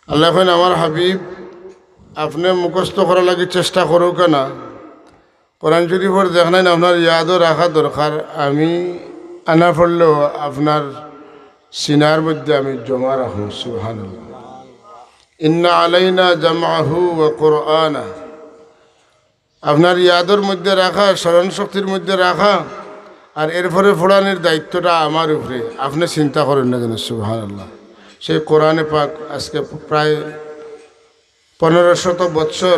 আল্লাহ coin আমার হাবিব আপনি মুখস্থ করা লাগি চেষ্টা করো কেনা কোরআন শরীফের দেখলেন আপনার ইয়াদও রাখা দরকার আমি আনা পড়লেও আপনার সিনার মধ্যে আমি জমা রাখুন সুবহানাল্লাহ ইন্না আলাইনা জামআহু ওয়া কুরআনা আপনার ইয়াদের মধ্যে রাখা স্মরণ শক্তির মধ্যে রাখা আর এরপরে পড়ানোর দায়িত্বটা আমার উপরে আপনি চিন্তা করেন না যেন সুবহানাল্লাহ সেই কোরআনে পাক আজকে প্রায় 1500 বছর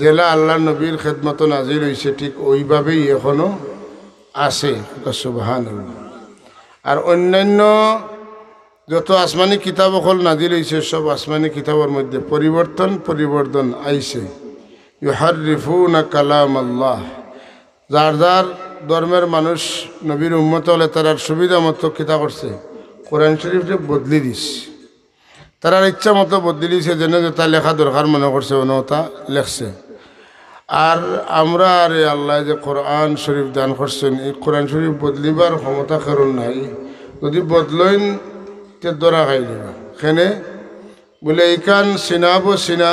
জেলা আল্লাহ নবীর খেদমত নাজিল হয়েছে ঠিক ওইভাবেই এখনও আছে সুবহানাল্লাহ আর অন্যান্য যত আসমানি কিতাব অকল নাজিল হয়েছে সব আসমানি কিতাবের মধ্যে পরিবর্তন আইছে ইউহাররিফুনা কালাম আল্লাহ যার যার ধর্মের মানুষ নবীর উম্মত হলে তার সুবিধা মতো কিতা করছে কোরআন শরীফকে বদলি দিস তার ইচ্ছা মতো বদলি দিছে যেন তা লেখা দরকার মনে করছে তা লেখছে আর আমরা আর আল্লাহ যে কোরআন শরীফ দান করছেন এই কোরআন শরীফ বদলিবার ক্ষমতা কারণ নাই যদি বদলইন তে দরা খাই দিবা এখানে বলে এইখান সিনা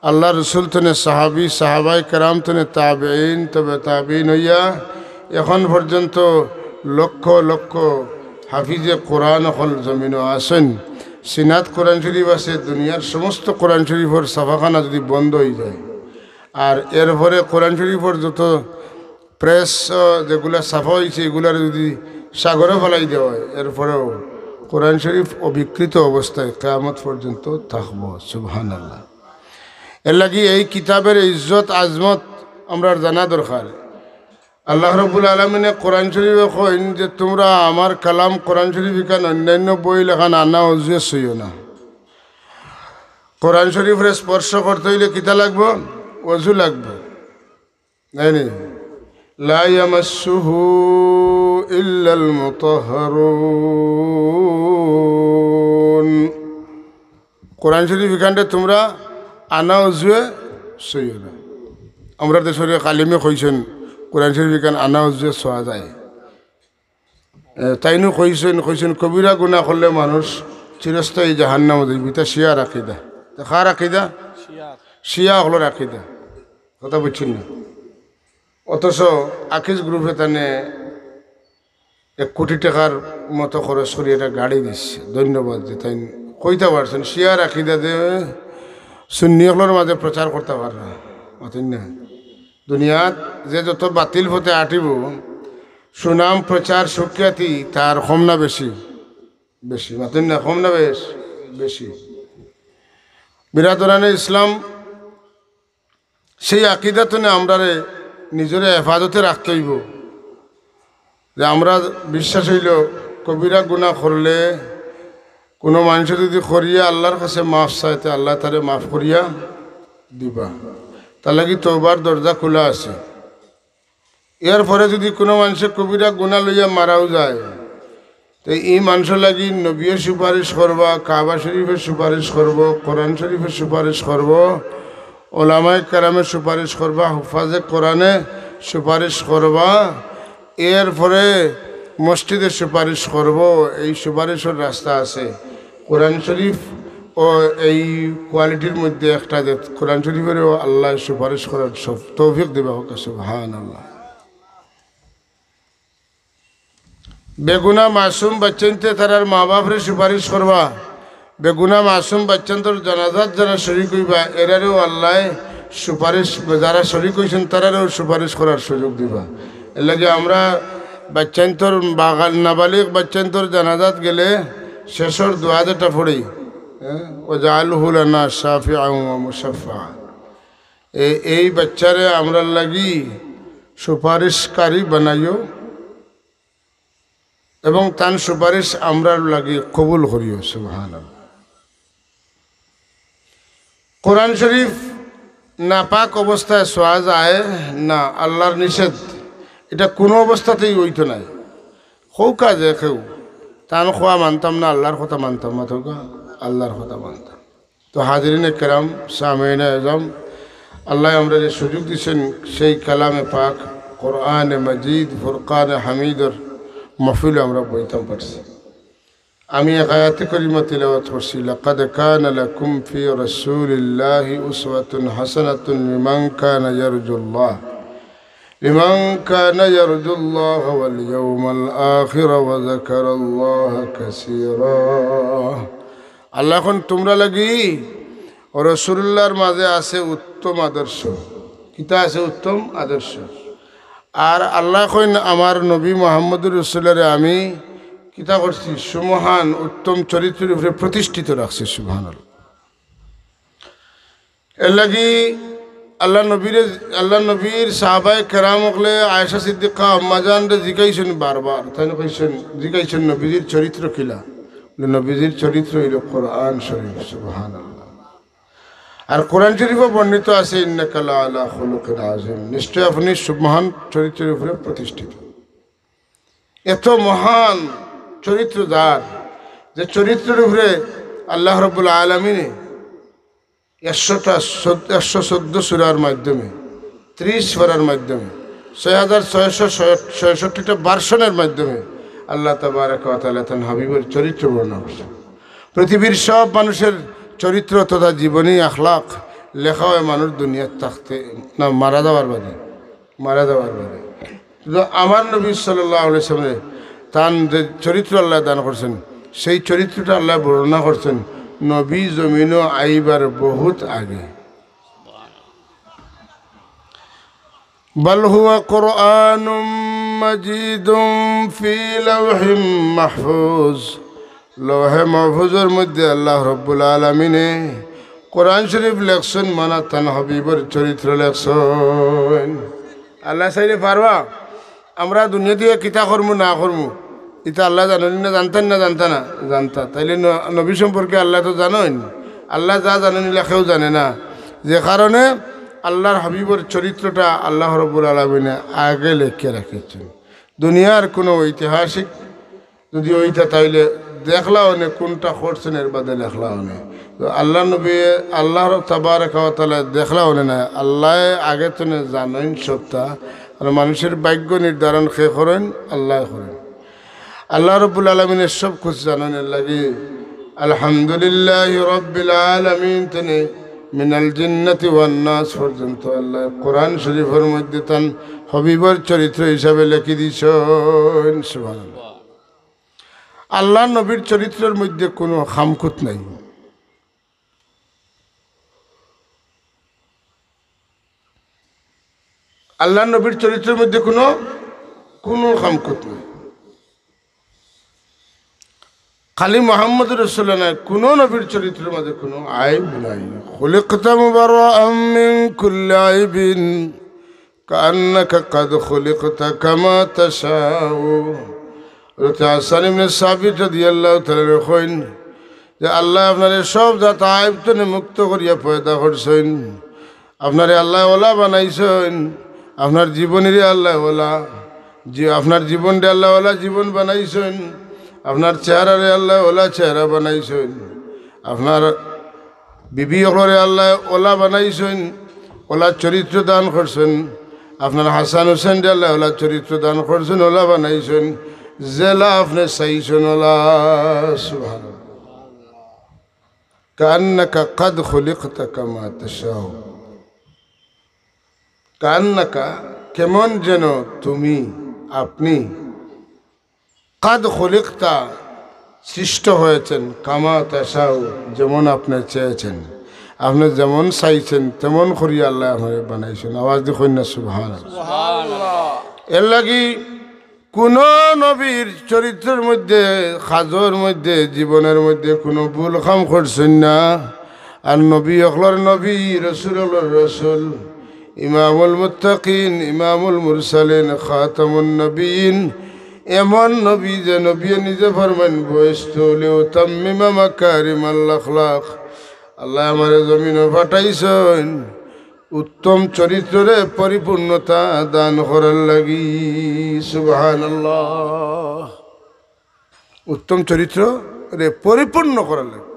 আল্লাহ রসুল তনে সাহাবাই কারাম তনে তাবেইন তবে তাবেইন হইয়া এখন পর্যন্ত লক্ষ লক্ষ হাফিজে কোরআন হল জমিনও আসেন সিনাত কোরআন শরীফ আছে দুনিয়ার সমস্ত কোরআন শরীফের ছাপাখানা যদি বন্ধ হয়ে যায় আর এরপরে কোরআন শরীফের যত প্রেস যেগুলো ছাপা হয়েছে এগুলার যদি সাগরে ফেলাই দেওয়া হয় এরপরেও কোরআন শরীফ অবিকৃত অবস্থায় কিয়ামত পর্যন্ত থাকবো সুবহানাল্লাহ এর লাগি এই কিতাবের ইজ্জত আজমত আমরা জানা দরকার আল্লাহ রাব্বুল আলামিনে কোরআন শরীফে কইন যে তোমরা আমার কালাম কোরআন শরীফ কান অন্যান্য বই লেখান আনা ওজু সইও না কোরআন শরীফের স্পর্শ করতে হইলে কিতা লাগবে ওজু লাগবে নাইনি লা ইয়ামাসসুহু ইল্লাল মুতাহহারুন কোরআন শরীফ কান্ডে তোমরা আনা ওজুয়ে সইও না আমরা দেশের কালিমে কইছেন কোরআন শরীফ কান আনা ওজুয়ে সোয়া যায় তাইনো কইছেন কবিরা গুনাহ করলে মানুষ চিরস্থায়ী জাহান্নামে যাইবে তা শিয়ার আকীদা তা কার আকীদা শিয়া হলোর আকীদা কথা বুঝছেন না অথচ আকিজ গ্রুপে তানে 1 কোটি টাকার মতো খরচ করে একটা গাড়ি দিচ্ছে ধন্যবাদ যে তাই কইতে পারছেন শিয়ার আকীদা যে সুন্নিগুলোর মাঝে প্রচার করতে পারে না মাতিন না দুনিয়াত যে যত বাতিল হতে আটিব সুনাম প্রচার সুখ্যাতি তার কম না বেশি মাতিন না কম না বেশি বিরাদরানে ইসলাম সেই আকিদাতনে আমরা নিজের হেফাজতে রাখতে হইব যে আমরা বিশ্বাস হইল কবিরা গুনাহ করলে কোনো মানুষ যদি করিয়া আল্লাহর কাছে মাফ চাইতে আল্লাহ তারে মাফ করিয়া দিবা তার লাগি তওবার দরজা খোলা আছে এরপরে যদি কোনো মানুষে কবিরা গুনাহ লইয়া মারাও যায় তো এই মানুষের লাগি নবীর সুপারিশ করবা কাবা শরীফের সুপারিশ করব কোরআন শরীফের সুপারিশ করব ওলামায়ে কেরামের সুপারিশ করবা হুফাজে কোরআনে সুপারিশ করবা এরপরে মসজিদের সুপারিশ করব এই সুপারিশের রাস্তা আছে কোরআন শরীফ ও এই কোয়ালিটির মধ্যে একটা যে কোরআন শরীফেরও আল্লাহ সুপারিশ করার তৌফিক দেবা হোক সুবহানাল্লাহ বেগুনা মাসুম বাচ্চানতে তারার মা বাপরে সুপারিশ করবা বেগুনা মাসুম বাচ্চান্তর জানাজাত যারা শরীক হইবা এরারেও আল্লাহ সুপারিশ যারা শরীক হইছেন তারারেও সুপারিশ করার সুযোগ দিবা এর লাগে আমরা বাচ্চান্তর বাগান নাবালিক বাচ্চান্তর জানাজাত গেলে শেষর দোয়া যেটা পড়ি ওয়াজআলহু লানা শাফিআন ওয়া মুশাফফা এই বাচ্চারে আমরা লাগি সুপারিশকারী বানাইও এবং তার সুপারিশ আমরা লাগি কবুল করিও সুবহানাল্লাহ কোরআন শরীফ নাপাক অবস্থায় শোয়া যায় না আল্লাহর নিষেধ এটা কোনো অবস্থাতেই হইতো নাই হোক কাজে কেউ তান খোয়া মানতাম না আল্লাহর কথা মানতাম না তোকে আল্লাহর কথা মানতাম তো হাজিরিনে কেরাম সামিনে আজম আল্লাহ আমরা যে সুযোগ দিচ্ছেন সেই কালামে পাক কোরআনে মজিদ ফুরকানে হামিদর মাহফিলে আমরা বইতাম পারছি আমি এক আয়াতে কারিমা তিলাওয়াত করছি, লাকাদ কানা লাকুম ফি রাসূলিল্লাহি উসওয়াতুন হাসানাতুন লিমান কানা ইয়ারজুল্লাহ ওয়াল ইয়াউমাল আখির ওয়া যাকারাল্লাহ কাসীরা। আল্লাহ এখন তোমরা লাগি রাসূলুল্লাহর মাঝে আছে উত্তম আদর্শ। কিতা আছে? উত্তম আদর্শ। আর আল্লাহ কইন আমার নবী মুহাম্মদুর রাসূলুল্লাহরে আমি কিতা করছি? সুমহান উত্তম চরিত্রের উপরে প্রতিষ্ঠিত রাখছি। সুবহানাল্লাহ। এর লাগি আল্লাহ নবীর সাহাবায়ে কেরাম হলে আয়েশা সিদ্দিকা আম্মাজান রে জিজ্ঞাসেন বারবার, তাই না কইছেন, জিজ্ঞাসেন নবীজির চরিত্র কিলা? নবীজির চরিত্র হইল কোরআন শরীফ। সুবহানাল্লাহ। আর কোরআন শরীফে বর্ণিত আছে, ইন্নাকা লাআলা খুলুকিন আযীম, নিশ্চয় আপনি সুমহান চরিত্রের উপরে প্রতিষ্ঠিত। এত মহান চরিত্রদার যে চরিত্রের উপরে আল্লাহ রাব্বুল আলামিন 114 সূরার মাধ্যমে 30 পারার মাধ্যমে 6666টা ভার্সনের মাধ্যমে আল্লাহ তাবারক ওয়া তাআলা তার হাবিবের চরিত্র বর্ণনা করেছেন। পৃথিবীর সব মানুষের চরিত্র তথা জীবনী আখলাক লেখা হয় মানুষ দুনিয়ার থাকতে না মারা যাওয়ার বাদে। আমার নবী সাল্লাল্লাহু আলাইহি ওয়াসাল্লাম তার যে চরিত্র আল্লাহ দান করছেন, সেই চরিত্রটা আল্লাহ বর্ণনা করছেন নবী জমিনও আইবার বহুত আগে। বাল হুয়া কুরআনুম মাজিদুম ফি লাওহিম মাহফুজ, লৌহে মাহফুজের মধ্যে আল্লাহ রাব্বুল আলামিনে কোরআন শরীফ লেখছেন, মানা তান হাবিবের চরিত্র লেখছেন। আল্লাহ চাইলে পারবা আমরা দুনিয়া দিয়ে কিতা করমু না করমু এটা আল্লাহ জানেন না? জানতেন না? জানতা। তাইলে নবী সম্পর্কে আল্লাহ তো জানেন। আল্লাহ যা জানেন লেখেও জানে না, যে কারণে আল্লাহর হাবিবের চরিত্রটা আল্লাহ রাব্বুল আলামিনে আগে লিখে রেখেছেন। দুনিয়ার কোনো ঐতিহাসিক যদি ওইটা তাইলে দেখলাও না কোনটা করছেন, এর বাদে লেখলাও না। তো আল্লাহ নবী আল্লাহ তাবারক ওয়া তাআলা দেখলাও না, আল্লাহ আগে তো জানেন সবটা। আর মানুষের ভাগ্য নির্ধারণ কে করেন? আল্লাহ করেন। আল্লাহ রাব্বুল আলামিনের সব কিছু জানানোর লাগে আলহামদুলিল্লাহি রাব্বিল আলামিন তিনি মিনাল জিন্নাতি ওয়ান নাস পর্যন্ত আল্লাহ কোরআন শরীফের মধ্যে তান হাবিবের চরিত্র হিসাবে লিখে দিয়েছেন। সুবহানাল্লাহ। আল্লাহ নবীর চরিত্রের মধ্যে কোনো খামখুত নাই। আল্লাহ নবীর চরিত্রের মধ্যে কোনো খামখুত নাই। খালি মুহাম্মদুর রাসূলুল্লাহ না, কোনো নবীর চরিত্রের মধ্যে কোনো আইব নাই। খুলিকতা মুবাররাআম মিন কুল্লি আইবিন কান্নাকা কাদ খুলিকতা কামা তাশাউ। হাসান ইবনে সাবিত রাদিয়াল্লাহু তাআলা কইন যে আল্লাহ আপনারে সব জাত আইব থেকে মুক্ত করিয়া পয়দা করছেন। আপনারে আল্লাহ ওলা বানাইছেন, আপনার জীবনের আল্লাহ ওলা, যে আপনার জীবনটা আল্লাহ ওলা জীবন বানাইছেন, আপনার চেহারারে আল্লাহ ওলা চেহারা বানাইছেন, আপনার বিবি হলরে আল্লাহ ওলা বানাইছেন, ওলা চরিত্র দান করছেন, আপনার হাসান হোসেন আল্লাহ ওলা চরিত্র দান করছেন, ওলা বানাইছেন, জেলা আপনি চাইছেন ওলা। সুবহানাল্লাহ। কান্নাকা কাদ খুলিকতা কামা তাশাউ, কান্নাকা কেমন যেন তুমি, আপনি, কাদ খুলিকতা সৃষ্ট হয়েছেন, কামা তাশাউ যেমন আপনি চেয়েছেন, আপনি যেমন চাইছেন তেমন করিয়া আল্লাহ আমাকে বানাইছেন। আওয়াজ দেখুন না সুবহানাল্লাহ। এর লাগি কোন নবীর চরিত্রের মধ্যে, খাজর মধ্যে, জীবনের মধ্যে কোনো ভুল কাম করছেন না। আর নবী হকলর নবী, রসুল হকলর রসুল, ইমামুল মুত্তাকিন, ইমামুল মুরসালিন, খাতামুন নবীন, এমন নবী যে নবী নিজে ফরমান বয়স্তু লিউতাম্মিমা মাকারিমাল আখলাক, আল্লাহ আমার জমিনে পাঠাইছেন উত্তম চরিত্রে পরিপূর্ণতা দান করার লাগি। সুবহানাল্লাহ। উত্তম চরিত্র রে পরিপূর্ণ করার লাগি।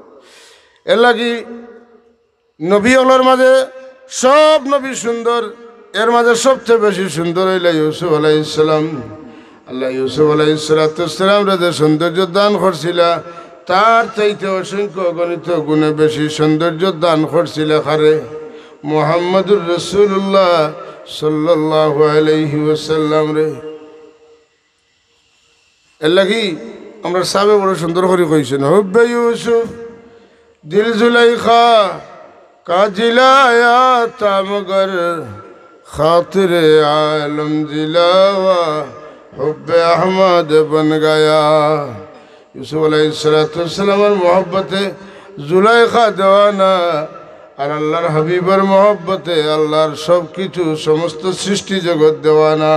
এর লাগি নবী হলোর মাঝে সব নবী সুন্দর, এর মাঝে সবচেয়ে বেশি সুন্দর হইল ইউসুফ আলাইহিস সালাম। আল্লাহ ইউসুফ আলাইহিস সালাম রাজা সৌন্দর্য দান করছিল, তার চাইতে অসংখ্য গণিত গুণে বেশি সৌন্দর্য দান করছিল খারে মুহাম্মদুর রাসূলুল্লাহ সাল্লাল্লাহু আলাইহি ওয়াসাল্লাম রে। এর লাগি আমরা সাবে বড় সুন্দর করে কইছেন, হুব্বে ইউসুফ দিল জুলাইখা কাজিলায়া তামগর খাতিরে আলম জিলাওয়া হুব্বে আহমদ বন গয়া। ইউসুফ আলাইহিসসালামের মোহব্বতে জুলাইখা দেওয়ানা, আর আল্লাহর হাবিবের মোহব্বতে আল্লাহর সব কিছু সমস্ত সৃষ্টি জগৎ দেওয়ানা।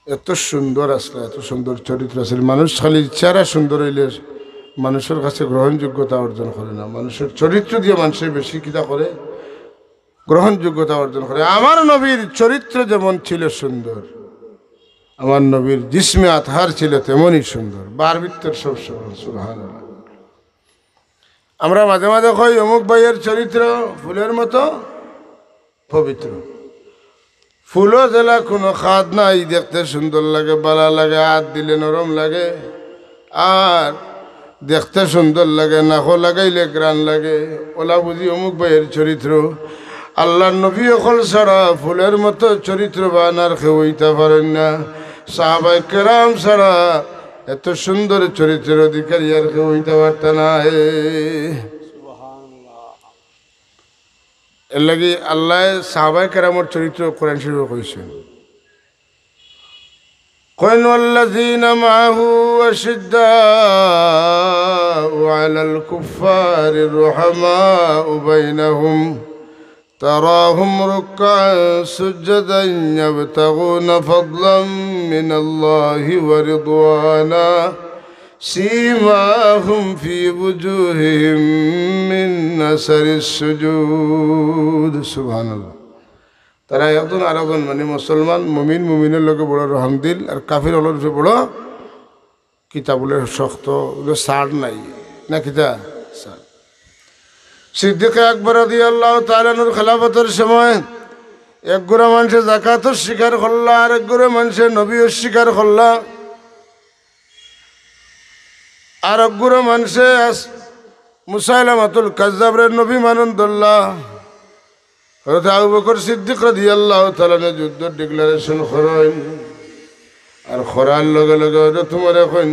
এত সুন্দর আসলে, এত সুন্দর চরিত্র আসলে। মানুষ খালি চেহারা সুন্দর হইলে মানুষের কাছে গ্রহণযোগ্যতা অর্জন করে না, মানুষের চরিত্র দিয়ে মানুষের বেশি কিতা করে, গ্রহণযোগ্যতা অর্জন করে। আমার নবীর চরিত্র যেমন ছিল সুন্দর, আমার নবীর জিসমে আতহার ছিল তেমনই সুন্দর, বার ভিত্তর সব সময়। সুবহানাল্লাহ। আমরা মাঝে মাঝে কই অমুক ভাইয়ের চরিত্র ফুলের মতো পবিত্র। ফুলও জেলা কোনো খাদ নাই, দেখতে সুন্দর লাগে, বালা লাগে, হাত দিলে নরম লাগে, আর দেখতে সুন্দর লাগে, নাকো লাগাইলে গ্রান লাগে। ওলা বুঝি অমুক ভাইয়ের চরিত্র। আল্লাহর নবী অকল ছাড়া ফুলের মতো চরিত্রবান আর কেউ হইতে পারেন না। সাহাবায়ে কেরাম ছাড়া এত সুন্দর চরিত্রের অধিকারী আর কেউ হইতে পারত না। এর লাগি আল্লাহ সাহাবায়ে কেরামের চরিত্র কোরআন শরীফে কইছেন, কইন ওয়াল্লাযীনা মাআহু আশিদ্দাউ আলাল কুফফারি রুহামাউ বাইনাহুম تراهم ركعا سجدا يبتغون فضلا من الله ورضوانا سيماهم في وجوههم من أثر السجود। سبحان الله। তারা একজন আর একজন মানে মুসলমান মুমিন মুমিনের লোকে বড় রহমদিল, আর কাফির হলোর বড় কিতাবুলের শক্ত সার নাই না কিতা সার। সিদ্দিক আকবর রাদিয়াল্লাহু তাআলা আনহুর খেলাফতের সময় এক গুড়া মানুষে যাকাতও স্বীকার করলা, আর এক গুড়া মানুষে নবীও স্বীকার করলা, আর এক গুড়া মানুষে মুসাইলামাতুল কাজ্জাবের নবী মানন ধরলা। হযরত আবু বকর সিদ্দিক রাদিয়াল্লাহু তাআলা যুদ্ধ ডিক্লারেশন করেন, আর করার লগে লগে তোমার এখন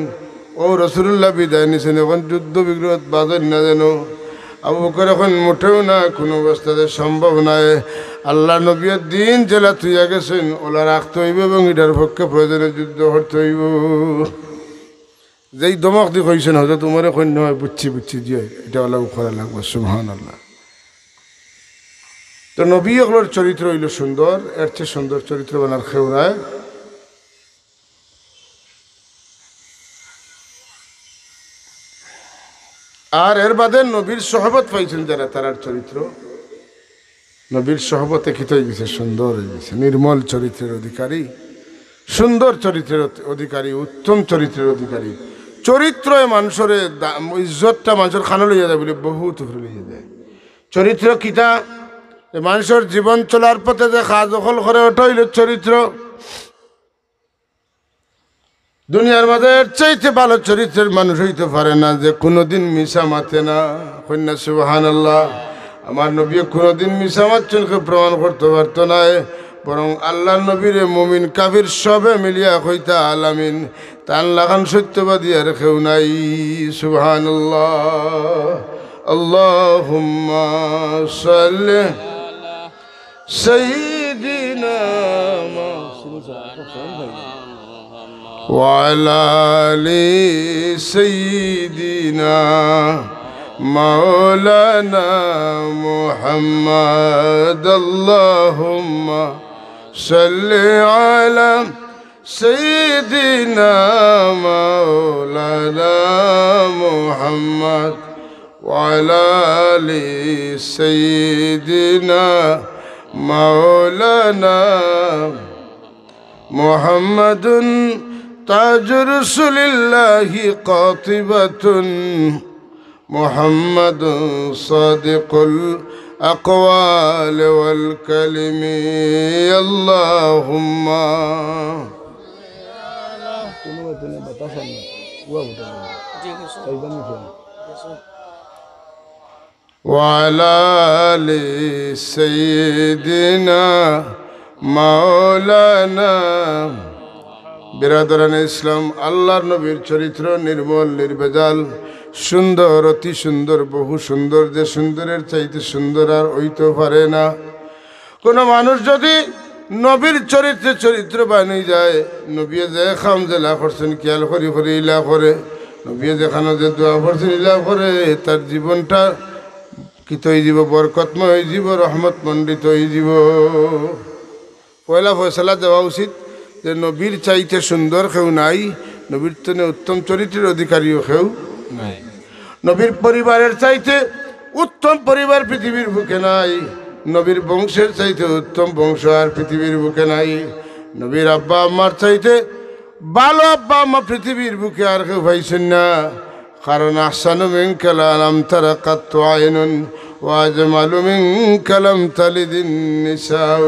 ও রাসূলুল্লাহ বিদায় নিছেন, এখন যুদ্ধ বিগ্রহ বাজেন না যেন। আবু বকর এখন মোটেও না, কোনো অবস্থাতে সম্ভব নয়। আল্লাহ নবীর দিন জেলা তুইয়া গেছেন, ওলা রাখতে হইব এবং এটার পক্ষে প্রয়োজনে যুদ্ধ করতে হইব। যেই দমক দি কইছেন হয়তো তোমার এখন নয়, বুঝছি বুঝছি দিয়ে এটা ওলা করা লাগবে। সুবহানাল্লাহ। তো নবী ওগুলোর চরিত্র হইল সুন্দর, এর চেয়ে সুন্দর চরিত্র বানার কেউ নাই। আর এর বাদে নবীর সহবত পাইছেন যারা, তারার চরিত্র নবীর সহবতে খিত হয়ে গেছে, সুন্দর হয়ে গেছে, নির্মল চরিত্রের অধিকারী, সুন্দর চরিত্রের অধিকারী, উত্তম চরিত্রের অধিকারী। চরিত্র মানুষের ইজ্জতটা মানুষের খানো লইয়া যায় বলে বহুত উপরে লইয়া যায়। চরিত্র কিতা মানুষের জীবন চলার পথে যে কাজ দখল করে ওটা হইল চরিত্র। দুনিয়ার মাঝে এর চাইতে ভালো চরিত্রের মানুষ হইতে পারে না, যে কোনোদিন মিশা মাতে না। কন্যা সুবহানাল্লাহ। আমার নবী কোনোদিন মিশা মাতছেনকে প্রমাণ করতে পারত না, বরং আল্লাহ নবীরে মুমিন কাফির সবে মিলিয়া কইতা আলামিন, তান লাগান সত্যবাদী আর কেউ নাই। সুবহানাল্লাহ। আল্লাহুম্মা সাল্লি সাইয়্যিদিনা وعلى آل سيدنا مولانا محمد اللهم صل على سيدنا مولانا محمد وعلى آل سيدنا مولانا محمد تاج رسول الله قاطبة محمد صادق الأقوال والكلم اللهم وعلى آل سيدنا মাওলানা বিরাদরান ইসলাম আল্লাহর নবীর চরিত্র নির্মল নির্ভেজাল সুন্দর অতি সুন্দর বহু সুন্দর যে সুন্দরের চাইতে সুন্দর আর হইতে পারে না কোনো মানুষ যদি নবীর চরিত্রে চরিত্র বানিয়ে যায় নবী যে খাম জেলা করছেন খেয়াল করি করে ইলা করে নবী যেখানে যে দোয়া করছেন ইলা করে তার জীবনটা কিত হয়ে যাব বরকতময় হয়ে যাব রহমত মণ্ডিত হয়ে যাব পয়লা ফয়সালা দেওয়া উচিত যে নবীর চাইতে সুন্দর কেউ নাই নবীর তনে উত্তম চরিত্রের অধিকারীও কেউ নাই নবীর পরিবারের চাইতে উত্তম পরিবার পৃথিবীর বুকে নাই নবীর বংশের চাইতে উত্তম বংশ আর পৃথিবীর বুকে নাই নবীর আব্বা আম্মার চাইতে ভালো আব্বা আম্মা পৃথিবীর বুকে আর কেউ পাইছেন না কারণ আহসানু মিনকা লাম তারা কাত্তু আইনুন ওয়া আজমালু মিনকা লাম তালিদিন নিসাউ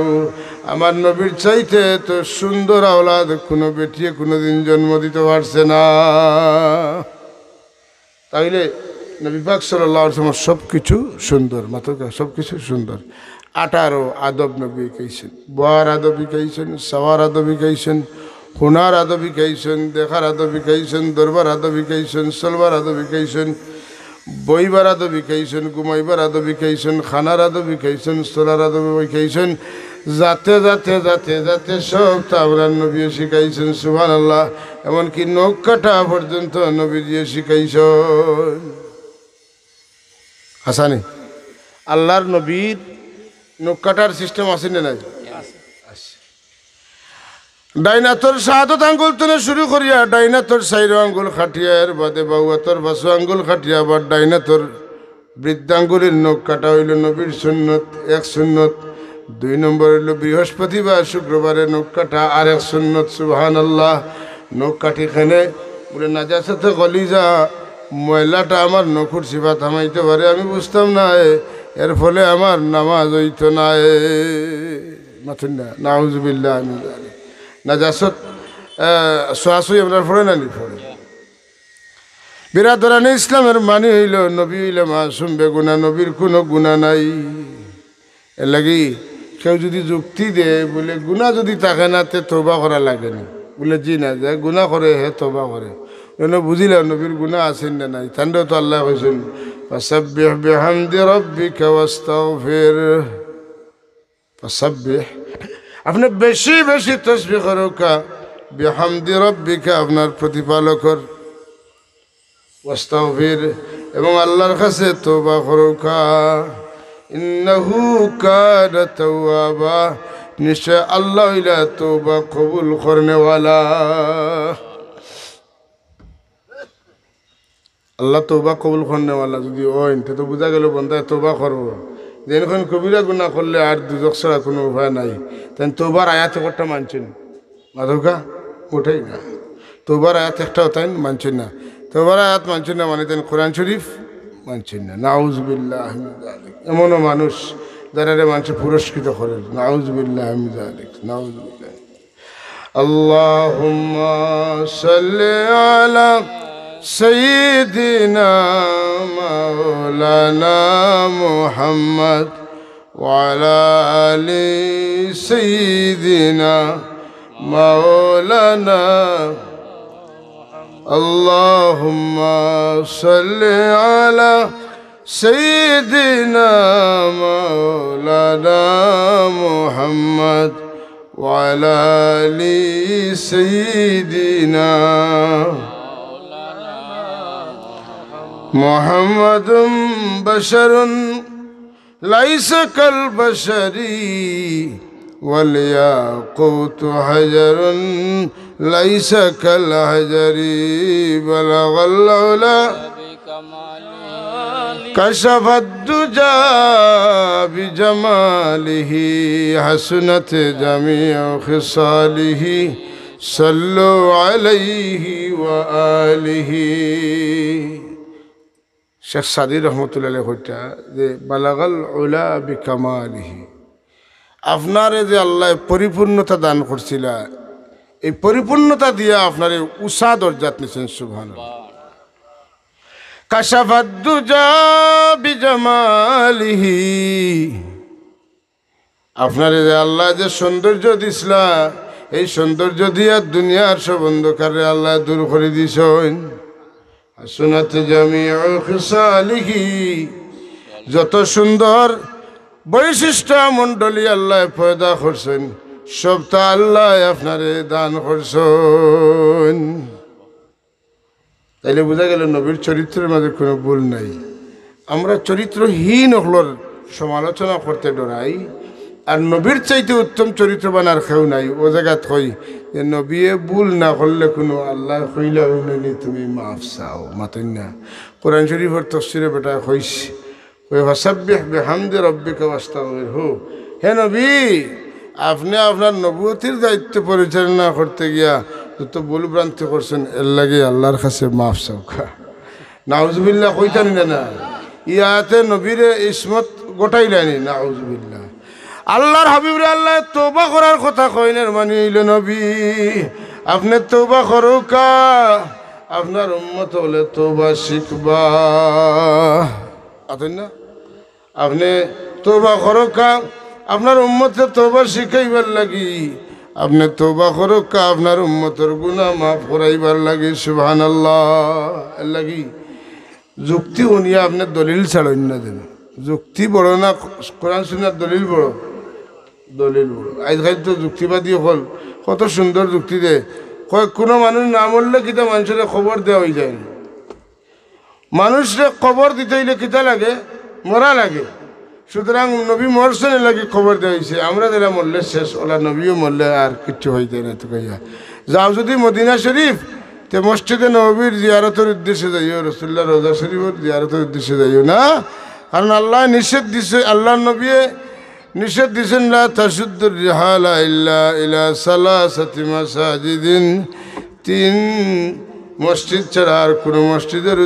আমার নবীর চাইতে তো সুন্দর আওলাদ কোনো বেটিয়ে কোনোদিন জন্ম দিতে পারছে না তাইলে নবী পাক সাল্লাল্লাহু আলাইহি ওয়াসাল্লাম সব কিছু সুন্দর মাত্র সব কিছু সুন্দর 18 আদব নবী কইছেন বয়ার আদবি কইছেন সওয়ার আদবি কইছেন হুনার আদবি কইছেন দেখার আদবি কইছেন দরবার আদবি কইছেন সলবার আদবি কইছেন বইবার আদবি কইছেন ঘুমাইবার আদবি কইছেন খানার আদবি কইছেন সোলার আদবি কইছেন যাতে যাতে যাতে যাতে সব তাবরান নবী শিখাইছেন সুবহানাল্লাহ এমনকি নখ কাটা পর্যন্ত নবী দিয়ে শিখাইছেন হাসানি আল্লাহর নবীর নখ কাটার সিস্টেম আছে না নাই ডাইনাতর শাহাদত আঙ্গুল তুলে শুরু করিয়া ডাইনাতর সাইরো আঙ্গুল খাটিয়া এর বাদে বাউয়াতর বাসু আঙ্গুল খাটিয়া আবার ডাইনাতর বৃদ্ধাঙ্গুলের নখ কাটা হইল নবীর সুন্নত এক সুন্নত 2 নম্বর হইল বৃহস্পতিবার শুক্রবারে নখ কাটা আর এক সুন্নত সুবহানাল্লাহ নখ কাটি খানে বলে নাজাসাতে গলিজা ময়লাটা আমার নখুর সিফা থামাইতে পারে আমি বুঝতাম না এর ফলে আমার নামাজ হইত না মাথুন না নাউজুবিল্লাহ আমি নাজাসত সোয়াশুই আমরা পড়ে না নি পড়ে বিরাদরানে ইসলামের মানে হইল নবী হইলে মাসুম বেগুনা নবীর কোনো গুণা নাই এর লাগি কেউ যদি যুক্তি দেয় বলে গুণা যদি থাকে না তে তওবা করা লাগে না বলে জি না যে গুণা করে হে তওবা করে বুঝিল নবীর গুণা আছেন না নাই তান্ডেও তো আল্লাহ কইছেন ফাসাব্বিহ বিহামদি রাব্বিকা ওয়াস্তাগফির ফাসাব্বিহ আপনি বেশি বেশি তসবিহ করোকা বিহামদি রাব্বিকা আপনার প্রতিপালকর ওয়াস্তাগফির এবং আল্লাহর কাছে তওবা করোকা ইন্নাহু কানা তাওয়াবা নিশ্চয় আল্লাহ ইলা তওবা কবুল করনে ওয়ালা আল্লাহ তওবা কবুল করনে ওয়ালা যদি হয় তো বোঝা গেল বন্ধা তওবা করব যেন কবিরা গুনাহ করলে আর দুজক ছাড়া কোনো উপায় নাই তাই তওবার আয়াত একটা মানছেন মাধবকা ওঠাই না তওবার আয়াত একটাও তাই মানছেন না তওবার আয়াত মানছেন না মানে তাই কোরআন শরীফ মানছেন না নাউজুবিল্লাহ মিন যালিক এমনও মানুষ যারা মানুষ পুরস্কৃত করেন নাউজুবিল্লাহ মিন যালিক নাউজুবিল্লাহ আল্লাহুম্মা সাল্লি আলা সাইয়্যিদিনা মাওলানা মুহাম্মদ ওয়া আলা আলি সাইয়্যিদিনা মাওলানা আল্লাহুম্মা সাল্লি আলা সাইয়্যিদিনা মাওলানা মুহাম্মদ ওয়া আলা আলি সাইয়্যিদিনা মুহাম্মাদুম বাশারুন লাইসা কাল বাশারি ওয়াল ইয়াকুতু হাজারুন লাইসা কাল হাজারি বালাগাল উলা কাশাফাদ দুজা বিজামালিহি হাসনাত জামিউ খিসালিহি সাল্লু আলাইহি ওয়া আলিহি শেখ সাদি রহমতুল্লাহ কইটা যে বালাগাল উলা বিকামালিহি আপনারে যে আল্লাহ পরিপূর্ণতা দান করছিল এই পরিপূর্ণতা দিয়া আপনারে উষা দরজাত নিছেন সুবহানাল্লাহ কাশাফাদ দুজা বিজামালিহি আপনারে যে আল্লাহ যে সৌন্দর্য দিছলা এই সৌন্দর্য দিয়া দুনিয়ার সব অন্ধকারে আল্লাহ দূর করে দিছেন হাসনাত জামিউ খিসালিহি যত সুন্দর বৈশিষ্ট্য মণ্ডলী আল্লাহ পয়দা করছেন সবটা আল্লাহ আপনারে দান করছেন তাইলে বোঝা গেল নবীর চরিত্রের মাঝে কোনো ভুল নাই আমরা চরিত্রহীন হলোর সমালোচনা করতে ডরাই আর নবীর চাইতে উত্তম চরিত্রবান আর কেউ নাই ও জায়গাত কই যে নবীয়ে ভুল না করলে কোনো আল্লাহ কইলা হইনি তুমি মাফ চাও মাতেন না কোরআন শরীফের তফসিরে বেটা কইছে ওই ফাসাব্বিহ বিহামদি রাব্বিকা ওয়াস্তাগফিরহু হে নবী আপনি আপনার নবুয়তির দায়িত্ব পরিচালনা করতে গিয়া যত ভুল ভ্রান্তি করছেন এর লাগে আল্লাহর কাছে মাফ চাও নাউজুবিল্লাহ কইতানি না ইয়াতে নবীরে ইসমত গোটাইলানি নাউজুবিল্লাহ আল্লাহর হাবিবরে আল্লাহ তওবা করার কথা কইনের মানে হইল নবী আপনি তওবা করুকা আপনার উম্মত হলে তওবা শিখবা আতেন না আপনি তওবা করুকা আপনার উম্মতে তওবা শিখাইবার লাগি আপনি তওবা করুকা আপনার উম্মতের গুনাহ মাফ করাইবার লাগি সুবহানাল্লাহ এর লাগি যুক্তি উনিয়া আপনি দলিল ছাড়েন না দেন যুক্তি বড় না কোরআন সুন্নাহর দলিল বড় দলিল বড় আজকাল তো যুক্তিবাদী হল কত সুন্দর যুক্তি দেয় কোনো মানুষ না মরলে কিতা মানুষের খবর দেওয়া হয়ে যায় মানুষের খবর দিতে হইলে কিতা লাগে মরা লাগে সুতরাং নবী মরছেন লাগে খবর দেওয়া হয়েছে আমরা যারা মরলে শেষ ওলা নবীও মরলে আর কিচ্ছু হইতে না তো কইয়া যাও যদি মদিনা শরীফ তে মসজিদে নবীর জিয়ারতের উদ্দেশ্যে যাইও রসুল্লাহ রোজা শরীফের জিয়ারতের উদ্দেশ্যে যাইও না কারণ আল্লাহ নিষেধ দিছে আল্লাহ নবী নিষেধ দিছেন লা তাশুদ্দুর রিহালা ইল্লা ইলা সালাসাতি মাসাজিদিন তিন মসজিদ ছাড়া আর কোনো মসজিদের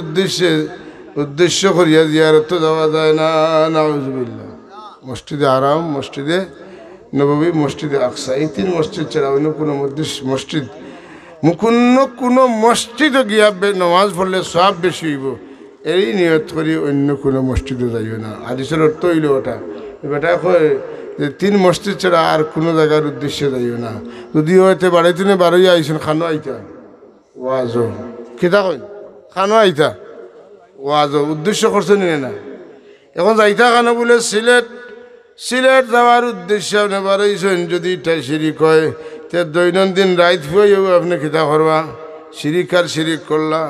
উদ্দেশ্য করিয়া জিয়ারত যাওয়া যায় না নাউজুবিল্লাহ মসজিদে আরাম মসজিদে নববী মসজিদে আকসা এই তিন মসজিদ ছাড়া অন্য কোনো মসজিদ কোনো মসজিদে গিয়া নামাজ পড়লে সব বেশি হইব এই নিয়ত করি অন্য কোনো মসজিদে যাইও না হাদিসের অর্থ হইল ওটা বেটা কয় যে তিন মসজিদ ছাড়া আর কোনো জায়গার উদ্দেশ্যে যাইও না যদি হয়তো বাড়াইতে বারোই আইসেন খানো আইতা ওয়াজো কিতা কই খানো আইতা ওয়াজো উদ্দেশ্য করছেন না এখন যাইতা খানো বলে সিলেট যাওয়ার উদ্দেশ্য আপনি বারোইছেন যদি এটা শিরিক হয় তে দৈনন্দিন রাইত ফুয়েও আপনি কিতা করবা শিরিক আর শিরিক করলা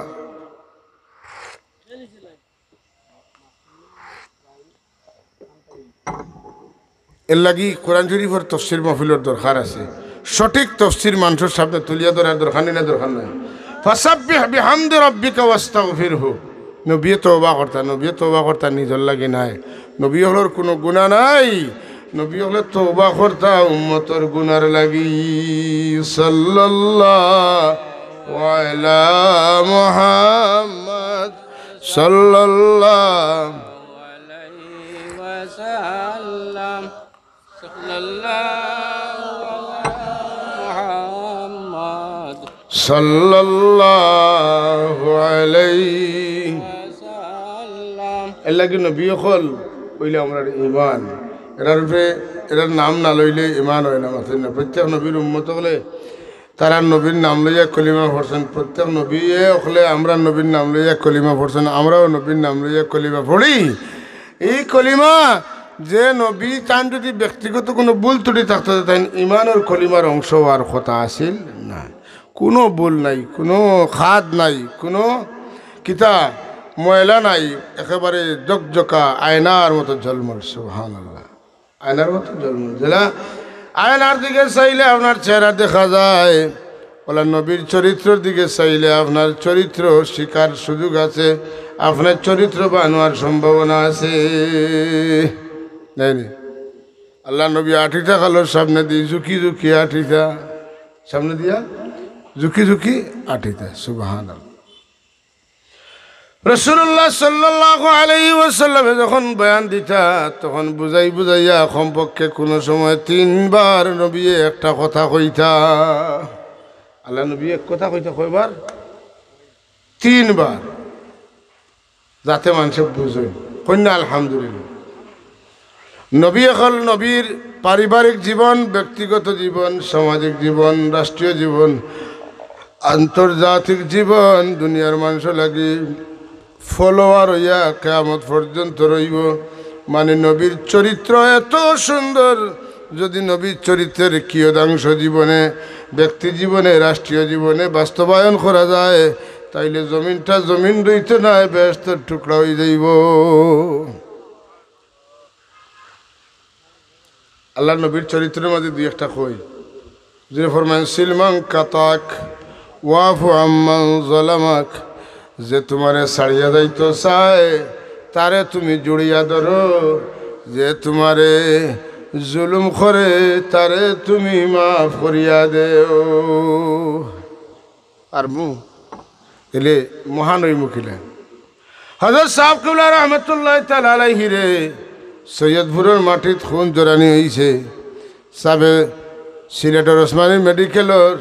এর লাগি কোরআন শরীফের তফসির মাহফিলের দরকার আছে সঠিক তফসির মানুষের সামনে তুলিয়া ধরার দরকার নেই না দরকার নাই ফাসাব্বিহ বিহামদি রাব্বিকা ওয়াস্তাগফিরহু নবী তওবা করতা নিজের লাগি নাই নবী হলোর কোনো গুনাহ নাই নবী হলে তওবা করতা উম্মতের গুনার লাগি সাল্লাল্লাহু আলা মুহাম্মদ সাল্লাল্লাহু আলাইহি ওয়াসাল্লাম সাল্লাল্লাহু আলাইহি ওয়াসাল্লাম এর লাগি নবী হল কইলে আমরা ঈমান এরার নাম না লইলে ঈমান হয় না মাথা না প্রত্যেক নবীর উম্মত হলে তারা নবীর নাম লইয়া কলিমা পড়ছেন প্রত্যেক নবী হলে আমরা নবীর নাম লইয়া কলিমা পড়ছেন আমরাও নবীর নাম লইয়া কলিমা পড়ি এই কলিমা যে নবী তান যদি ব্যক্তিগত কোনো ভুল ত্রুটি থাকতে তাই ইমানের কলিমার অংশ আর কথা আসিল না কোনো ভুল নাই কোনো খাদ নাই কোনো কিতা ময়লা নাই একেবারে জকজকা আয়নার মতো ঝলমল সুবহানাল্লাহ আয়নার মতো ঝলমল যেটা আয়নার দিকে চাইলে আপনার চেহারা দেখা যায় বলে নবীর চরিত্রের দিকে চাইলে আপনার চরিত্র শিকার সুযোগ আছে আপনার চরিত্র বানোয়ার সম্ভাবনা আছে নাই আল্লাহ নবী আঠিটা কালোর সামনে দিয়ে ঝুঁকি ঝুঁকি আঠিটা সামনে দিয়া ঝুঁকি ঝুঁকি আঠিটা সুবহানাল্লাহ রাসূলুল্লাহ সাল্লাল্লাহু আলাইহি ওয়াসাল্লামে যখন বয়ান দিতা তখন বুঝাইয়া কমপক্ষে কোনো সময় 3 বার নবী একটা কথা কইতা আল্লাহ নবী এক কথা কইতে কয়বার 3 বার যাতে মানুষ বুঝে কন্যা আলহামদুলিল্লাহ নবী হল নবীর পারিবারিক জীবন ব্যক্তিগত জীবন সামাজিক জীবন রাষ্ট্রীয় জীবন আন্তর্জাতিক জীবন দুনিয়ার মানুষ লাগি ফলোয়ার হইয়া কিয়ামত পর্যন্ত রইব মানে নবীর চরিত্র এত সুন্দর যদি নবীর চরিত্রের কিয়দাংশ জীবনে ব্যক্তি জীবনে রাষ্ট্রীয় জীবনে বাস্তবায়ন করা যায় তাইলে জমিনটা জমিন রইতে নাই বেহেশতের টুকরা হয়ে যাইব আল্লাহ নবীর চরিত্রের মধ্যে দুই একটা কই যে ফরমান সিলমান কাতাক ওয়াফু আম্মান জালামাক যে তোমারে ছাড়িয়া যাইতো চায় তারে তুমি জড়িয়া ধরো যে তোমারে জুলুম করে তারে তুমি মাফ করিয়া দেও আর এলে মহান ওই মুখিলে হযরত সাহেব কিবলা রহমতুল্লাহ তাআলা আলাইহি রে সৈয়দপুরের মাটিত খুন জোরানি হয়েছে সাবে সিলেটের ওসমানী মেডিকেলের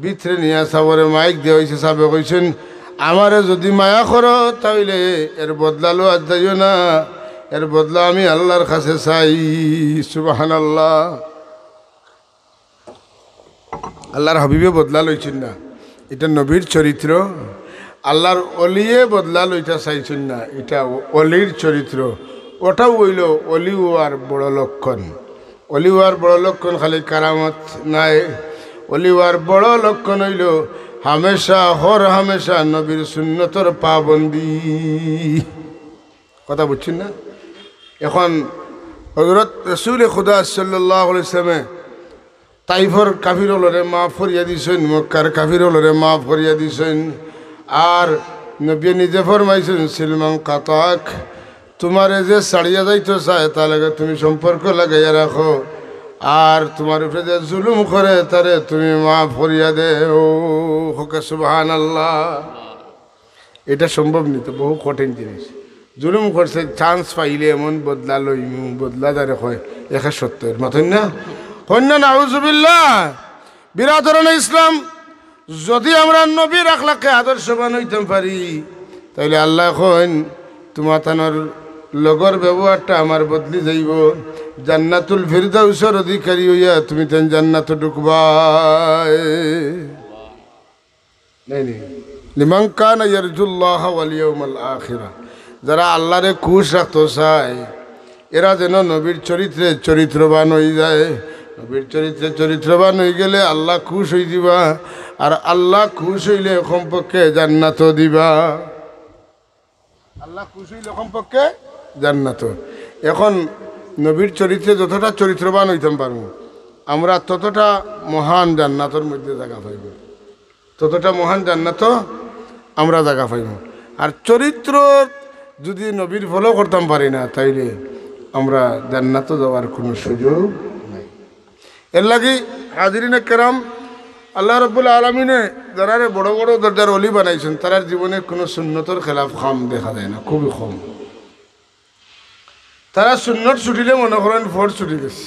ভিতরে নিয়ে সাবরে মাইক দেওয়া হয়েছে সাবে কইছেন আমারে যদি মায়া করো তাইলে এর বদলা লো আজ যাইও না এর বদলা আমি আল্লাহর কাছে চাই সুবহানাল্লাহ আল্লাহর হাবিবে বদলা লইছেন না এটা নবীর চরিত্র আল্লাহর অলিয়ে বদলা লইটা চাইছেন না এটা অলির চরিত্র ওটাও হইল অলি হওয়ার বড় লক্ষণ অলি হওয়ার বড় লক্ষণ খালি কারামত নাই অলি হওয়ার বড় লক্ষণ হইল হামেশা হর হামেশা নবীর সুন্নতর পাবন্দি কথা বুঝছেন না এখন হযরত রাসূল খুদা সাল্লাল্লাহু আলাইহি ওয়াসাল্লামে তাইফর কাফিরলরে মাফ করিয়া দিছেন মক্কার কাফিরলরে মাফ করিয়া দিছেন আর নবী নিজে ফরমাইছেন সিলমান কাতাক তোমারে যে ছাড়িয়া যাইতো চায় তা লাগে তুমি সম্পর্ক লাগাইয়া রাখো আর তোমার উপরে যে জুলুম করে তারে তুমি মাফ করিয়া দেও হোক সুবহানাল্লাহ এটা সম্ভব নিত বহু কঠিন জিনিস জুলুম করছে চান্স পাইলে এমন বদলা লইমু বদলা দারে হয় একা সত্যের মতন না কন্যা নাউজুবিল্লাহ বিরাদরান ইসলাম যদি আমরা নবীর আখলাকে আদর্শবান হইতে পারি তাইলে আল্লাহ কইন তোমার তানোর লগর ব্যবহারটা আমার বদলি যাইব জান্নাতুল ফিরদাউসের অধিকারী হইয়া তুমি তেন জান্নাত ঢুকবা লিমান কানা ইয়ারজুল্লাহ ওয়াল ইয়াউমাল আখিরা যারা আল্লাহরে খুশ রাখতে চায় এরা যেন নবীর চরিত্রে চরিত্রবান হয়ে যায় নবীর চরিত্রে চরিত্রবান হয়ে গেলে আল্লাহ খুশ হয়ে দিবা আর আল্লাহ খুশ হইলে কমপক্ষে জান্নাত দিবা আল্লাহ খুশ হইলে কমপক্ষে জান্নাত এখন নবীর চরিত্রে যতটা চরিত্রবান হইতাম পারবো আমরা ততটা মহান জান্নাতের মধ্যে জায়গা পাইব ততটা মহান জান্নাত আমরা জায়গা পাইব আর চরিত্র যদি নবীর ফলো করতাম পারি না তাইলে আমরা জান্নাত যাওয়ার কোনো সুযোগ নাই এর লাগি হাজিরিনে কেরাম আল্লাহ রাব্বুল আলামিনে যারা বড় বড় দরজার অলি বানাইছেন তার জীবনে কোনো সুন্নতর খেলাফ খাম দেখা যায় না খুবই কম তারা সুন্নত ছুটিলে মনে করেন ফোর ছুটি গেছে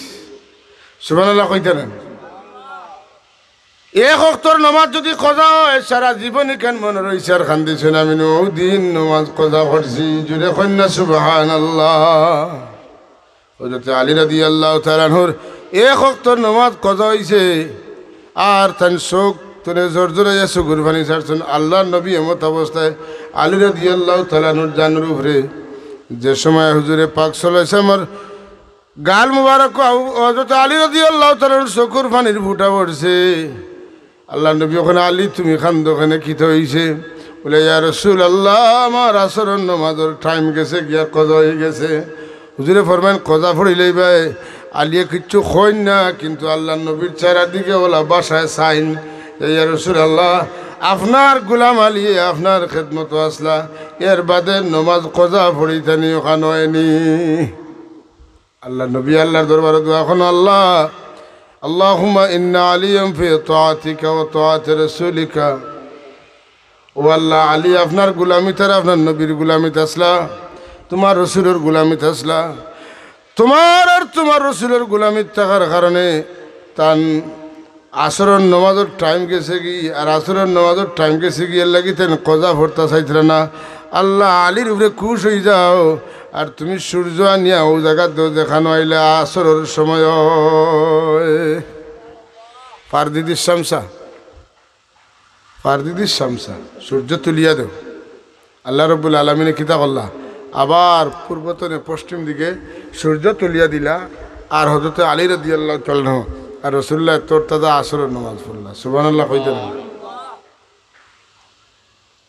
সুবহানাল্লাহ কইতে না এক ওয়াক্তর নামাজ যদি কজা হয় সারা জীবন কেন মনে রইছে আর খান্দিছেন আমি দিন নামাজ কজা করছি জুড়ে কন্যা সুবহানাল্লাহ হযরত আলী রাদিয়াল্লাহু তাআলা আনহুর এক ওয়াক্তর নামাজ কজা হইছে আর তান শোক তোরে জোর জোরে সুগুর পানি ছাড়ছেন আল্লাহর নবী এমত অবস্থায় আলী রাদিয়াল্লাহু তাআলা আনহুর জানের উপরে যে সময় হুজুরে পাক সাল্লাল্লাহু আলাইহি ওয়াসাল্লাম গাল মুবারক হযরত আলী রাদিয়াল্লাহু তাআলার চোখের পানির ফুটা পড়ছে আল্লাহ নবী ওখানে আলী তুমি খান্দো ওখানে কি হইছে বলে ইয়া রাসূলুল্লাহ আমার আসরের নামাজের টাইম গেছে গিয়া কজা হয়ে গেছে হুজুরে ফরমান কজা পড়িলেই ভাই আলিয়ে কিচ্ছু কইন না কিন্তু আল্লাহ নবীর চেহারার দিকে ওলা বাসায় সাইন ইয়া রাসূলুল্লাহ আপনার গোলাম আলী আপনার খেদমত আসলা এর বাদে নমাজ কজা পড়িতানি ওখানে হয়নি আল্লাহ নবী আল্লাহর দরবারে দোয়া এখন আল্লাহ আল্লাহুম্মা ইন্না আলিয়াম ফি তাআতিকা ওয়া তাআতি রাসূলিকা ও আল্লাহ আলী আপনার গোলামিতে আপনার নবীর গোলামিতে আসলা তোমার রসুলের গোলামিতে আসলা তোমার আর তোমার রসুলের গোলামিতে থাকার কারণে তান আসরের নামাজের টাইম গেছে কি আর আসরের নামাজের টাইম গেছে কি এর লাগি তেন কজা ভরতা চাইছিল না আল্লাহ আলীর উপরে খুশ হয়ে যাও আর তুমি সূর্য আনিয়া ও জায়গা দেখানো আইলে আসরের সময় পারদিদির শামসা সূর্য তুলিয়া দেও আল্লাহ রব্বুল আলমিনে কিতা করলা আবার পূর্বতনে পশ্চিম দিকে সূর্য তুলিয়া দিলা আর হজরত আলী রাদিয়াল্লাহু তাআলা আর রাসূলুল্লাহ তোর তাজা আসরের নামাজ পড়লা সুবহানাল্লাহ কইতে না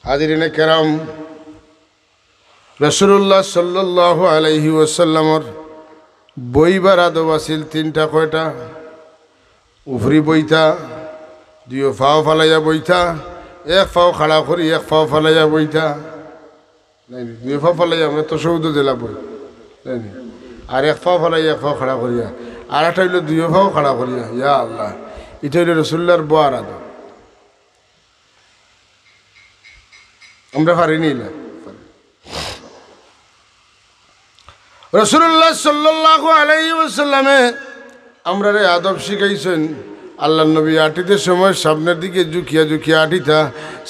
হাজিরিনে কেরাম রাসূলুল্লাহ সাল্লাল্লাহু আলাইহি ওয়াসাল্লামর বইবার আদব আছিল তিনটা কয়টা উফরি বইতা দুই ফাও ফালাইয়া বইতা এক ফাও খাড়া করি এক ফাও ফালাইয়া বইতা নাই দুই ফাও ফালাইয়া আমরা তো সৌদ জেলা বই আর এক ফাও ফালাইয়া এক ফাও খাড়া করিয়া আর একটা হইল দুই ফাও খাড়া করিয়া ইয়া আল্লাহ এটা হইল রসুল্লাহর বোয়ার আদব আমরা পারিনি না রাসূলুল্লাহ সাল্লাল্লাহু আলাইহি ওয়াসাল্লামে আমরা রে আদব শিখাইছেন আল্লাহ নবী আটিতে সময় সামনের দিকে ঝুঁকিয়া আটিতা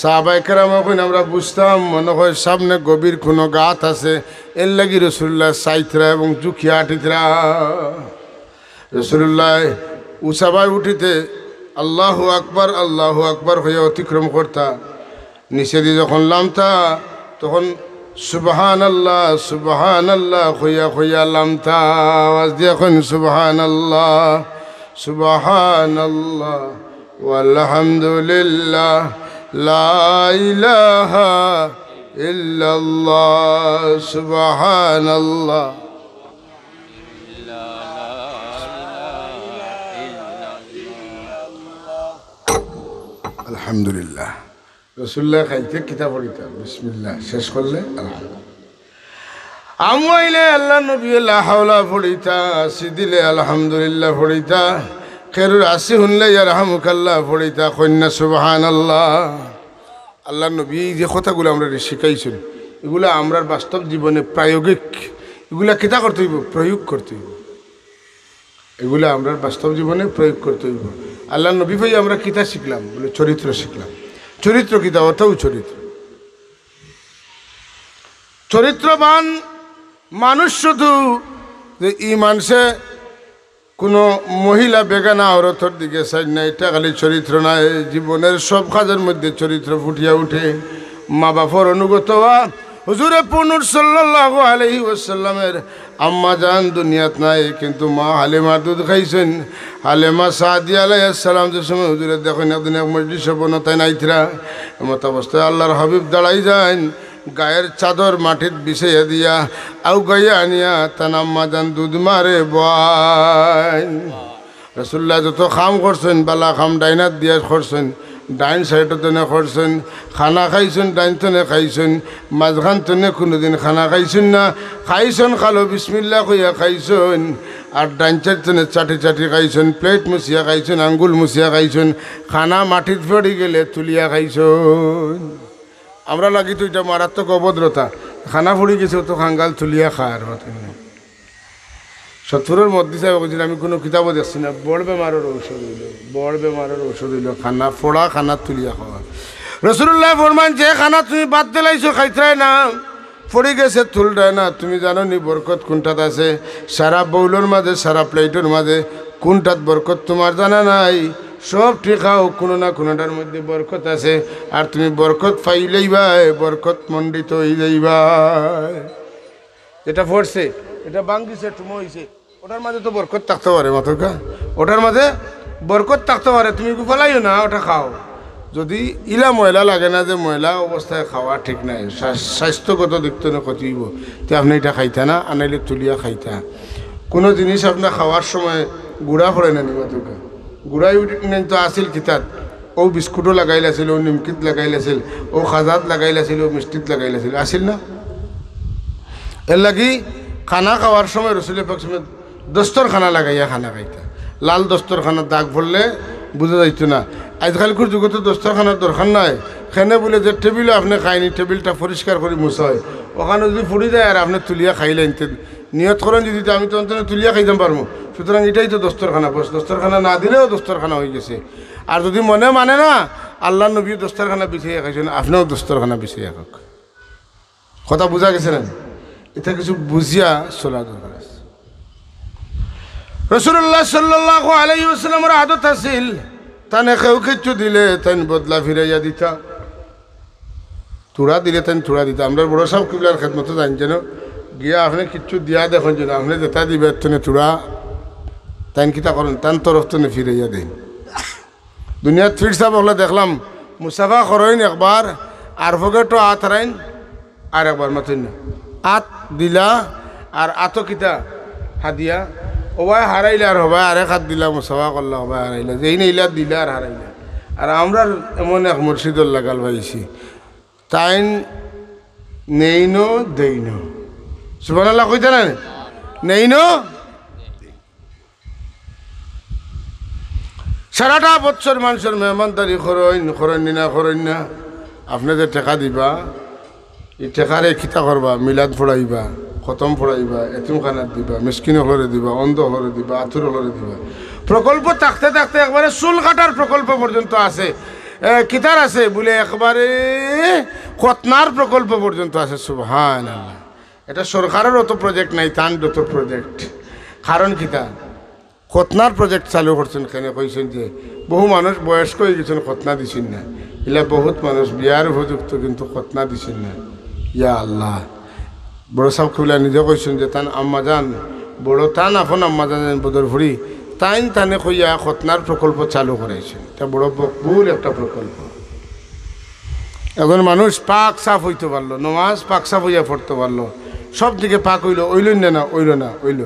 সাহাবায়ে কেরাম এখন আমরা বুঝতাম মনে হয় সামনে গভীর কোনো গাত আছে এর লাগি রাসূলুল্লাহ সাইতরা এবং ঝুঁকিয়া আটিতরা রাসূলুল্লাহ উসাবায় উঠিতে আল্লাহু আকবার হয়ে অতিক্রম করতা নিচে দিয়ে যখন লামতা তখন সুবহানাল্লাহ হইয়া লামতা আওয়াজ দিয়ে এখন সুবহানাল্লাহ ওয়ালহামদুলিল্লাহ লা ইলাহা ইল্লাল্লাহ সুবহানাল্লাহ আলহামদুলিল্লাহ রাসূলুল্লাহ খাইতে কিতাব পড়িতা বিসমিল্লাহ শেষ করলে আলহামদুলিল্লাহ আমইলে আল্লাহ নবী লা হাওলা পড়িতা সিদিলে আলহামদুলিল্লাহ পড়িতা খেরুর আসি হুনলে ইয়ারহামুকাল্লাহ পড়িতা কন্যা সুবহানাল্লাহ আল্লাহ নবী যে কথাগুলো আমরা শিখাইছেন এগুলো আমরার বাস্তব জীবনে প্রায়োগিক এগুলা কিতা করতে হইব প্রয়োগ করতে হইব এগুলো আমরার বাস্তব জীবনে প্রয়োগ করতে হইব আল্লাহ নবী ভাই আমরা কিতা শিখলাম বলে চরিত্র শিখলাম চরিত্র কিতা অর্থও চরিত্রবান মানুষ শুধু যে ই মানুষে কোনো মহিলা বেগানা অরথর দিকে চাই না এটা খালি চরিত্র নাই জীবনের সব কাজের মধ্যে চরিত্র ফুটিয়া উঠে মা বাপর অনুগত হওয়া হুজুরে পুনুর সাল্লাল্লাহু আলাইহি ওয়াসাল্লামের আম্মা জান দুনিয়াত নাই কিন্তু মা হালিমার দুধ খাইছেন হালিমা সাদিয়া আলাইহিস সালাম যে সময় হুজুরে দেখেন একদিন এক মজলিসে বনতায় নাইতরা এমত অবস্থায় আল্লাহর হাবিব দাঁড়াই যান গায়ের চাদর মাটিত বিছাইয়া দিয়া আউ গাইয়া আনিয়া তার আম্মা জান দুধ মারে বয় রাসূলুল্লাহ যত খাম করছেন বালা খাম ডাইনাত দিয়া করছেন ডাইন সাইডতনে করছেন খানা খাইছেন ডাইন তনে খাইছেন মাঝখান তনে কোনোদিন খানা খাইছেন না খাইছেন খালো বিসমিল্লাহ কইয়া খাইছেন আর ডাইন সাইড তনে চাটি খাইছেন প্লেট মুছিয়া খাইছেন আঙ্গুল মুছিয়া খাইছেন খানা মাটিত পড়ি গেলে তুলিয়া খাইছেন আমরা লাগি তো এটা মারাত্মক অভদ্রতা খানা পড়ি গেছে তো খাঙ্গাল তুলিয়া খার সত্তরের মধ্যে সাহেব বলছিল আমি কোনো কিতাবও দেখছি না বড় বেমারের ঔষধ হইল খানা ফোড়া খানা তুলিয়া খাওয়া রাসূলুল্লাহ ফরমান যে খানা তুমি বাদ দিলাইছো খাইতরাই না পড়ে গেছে তুলটায় না তুমি জানো নি বরকত কোনটাত আছে সারা বউলের মাঝে সারা প্লেটের মাঝে কোনটাত বরকত তোমার জানা নাই সব ঠিক খাও কোনো না কোনোটার মধ্যে বরকত আছে আর তুমি বরকত পাইলেইবাই বরকত মণ্ডিত হয়ে যাইবাই এটা পড়ছে এটা বাঙ্গিছে টুমো হয়েছে ওটার মাঝে তো বরকত থাকতে পারে মাতকা ওটার মাঝে বরকত থাকতে পারে তুমি গুফালাইও না ওটা খাও যদি ইলা ময়লা লাগে না যে ময়লা অবস্থায় খাওয়া ঠিক নাই স্বাস্থ্যগত দিক থেকে ক্ষতি হইব তো আপনি এটা খাইতা না আনাইলে তুলিয়া খাইতা কোনো জিনিস আপনার খাওয়ার সময় গুড়া পড়ে না নি মাতকা গুড়াই উঠে তো আসিল কিতাত ও বিস্কুটও লাগাইলাছিল ও নিমকিত লাগাইলাছিল ও খাজাত লাগাইলাছিল ও মিষ্টিত লাগাইলাছিল আসিল না এর লাগি খানা খাওয়ার সময় রসুল পাক সময় দস্তরখানা লাগাইয়া খানা খাইতা লাল দস্তরখানার দাগ পড়লে বোঝা যাইতো না আজকালকার যুগে তো দস্তরখানার দরকার নাই খেনে বলে যে টেবিলও আপনি খাইনি, টেবিলটা পরিষ্কার করে মুছা হয়, ওখানে যদি ফুড়ি যায় আর আপনি তুলিয়া খাইলেন, নিয়ত করেন যদি আমি তো অন্তত তুলিয়া খাইতাম পারবো। সুতরাং এটাই তো দস্তরখানা, বস দস্তরখানা না দিলেও দস্তরখানা হয়ে গেছে। আর যদি মনে মানে না আল্লাহ নবী দস্তরখানা বিছিয়ে খাইছেন, আপনিও দস্তরখানা বিছিয়ে খাক। কথা বোঝা গেছে না? এটা কিছু বুঝিয়া চলা দরকার আছে। রাসূলুল্লাহ সাল্লাল্লাহু আলাইহি ওয়াসাল্লামের আদত আছিল, তানে কেউ কিছু দিলে তাই বদলা ফিরাইয়া দিতা, তুড়া দিলে তাই তুড়া দিতা। আমরা বড় সাহেব কিবলার খেদমতো জানি যেন গিয়া আপনি কিচ্ছু দিয়া দেখুন যেন আপনি যেটা দিবে তেনে তুড়া তাই কিতা করেন, তান তরফ তেনে ফিরাইয়া দেন। দুনিয়াত ফির সাহেব হলে দেখলাম মুসাফা করেন একবার, আর ফকেটও আত হারাইন আর একবার মাতেন না, আত দিলা আর আতো কিতা হাদিয়া ওবাই হারাইলে আর হবাই আরেক হাত দিলা মুসাফা করলা হবাই হারাইলা, যেই নেইলা দিলা আর হারাইলা। আর আমরা এমন এক মুর্শিদুল লাগাল পাইছি, তাই নেইনো দেইনো, সুবহানাল্লাহ কইতে না, নেইনো সারাটা বছর মানুষের মেহমানদারি করেন না। আপনি যে টেকা দিবা, এই টেকারে খিতা করবা, মিলাদ ফোড়াইবা, খতম ফোড়াইবা, এতিমখানাত দিবা, মিসকিন হলরে দিবা, অন্ধ হলরে দিবা, আতুর হলরে দিবা। প্রকল্প থাকতে থাকতে একবারে চুল কাটার প্রকল্প পর্যন্ত আছে, কিতার আছে বলে একবারে খতনার প্রকল্প পর্যন্ত আছে। সুবহানাল্লাহ। এটা সরকারের অত প্রজেক্ট নাই, তান যত প্রজেক্ট। কারণ কিতা খতনার প্রজেক্ট চালু করছেন, কেন কইছেন যে বহু মানুষ বয়স্ক হয়ে গেছেন, খতনা দিছেন না। এলা বহুত মানুষ বিয়ার উপযুক্ত কিন্তু খতনা দিছেন না। ইয়া আল্লাহ। বড় সাহেব খুলা নিজে কইছেন যে তান আম্মা যান বড়, তান আপন আম্মা যান বদরপুরি, তানে কইয়া খতনার প্রকল্প চালু করাইছেন। এটা বড় ভুল একটা প্রকল্প। এখন মানুষ পাক সাফ হইতে পারলো, নমাজ পাক সাফ হইয়া পড়তে পারলো, সব দিকে পাক হইল, ওইল না ওইল না ওইল।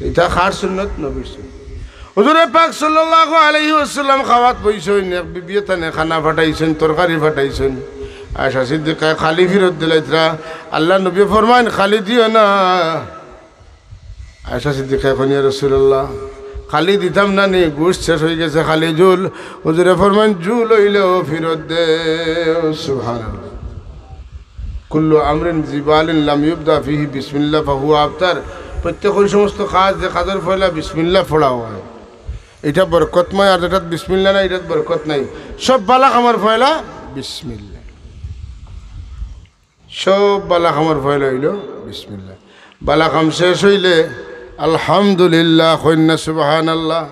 এটা খার সুন্নত, নবীর সুন্নত। হুজুরে পাক সাল্লাল্লাহু আলাইহি ওয়াসাল্লাম খাওয়াত বইছেন, এক বিবিয়ে তানে খানা ফাটাইছেন, তরকারি ফাটাইছেন। আয়েশা সিদ্দিকা খালি ফিরত দিলাইতরা, আল্লাহ নবী ফরমান খালি দিও না। আয়েশা সিদ্দিকা কইয়া ইয়া রাসূলুল্লাহ খালি দিতাম না নি, গোশত শেষ হয়ে গেছে, খালি ঝুল। হুজুরে ফরমান ঝুল হইলেও ফিরত দে। সুবহানাল্লাহ। কুল্লু আমরিন জিবালিন লাম ইউবদা ফিহি বিসমিল্লাহ ফাহুয়া আবতার। প্রত্যেক ওই সমস্ত কাজ যে কাজের ফয়লা বিসমিল্লাহ ফোড়া হয়, এটা বরকতময়। আর যেটা বিসমিল্লাহ নাই, এটা বরকত নাই। সব বালা খামার ফয়লা বিসমিল্লাহ, সব বালা খামার ফয়লা হইল বিসমিল্লাহ। বালা খাম শেষ হইলে আলহামদুলিল্লাহ, কন্যা সুবহানাল্লাহ।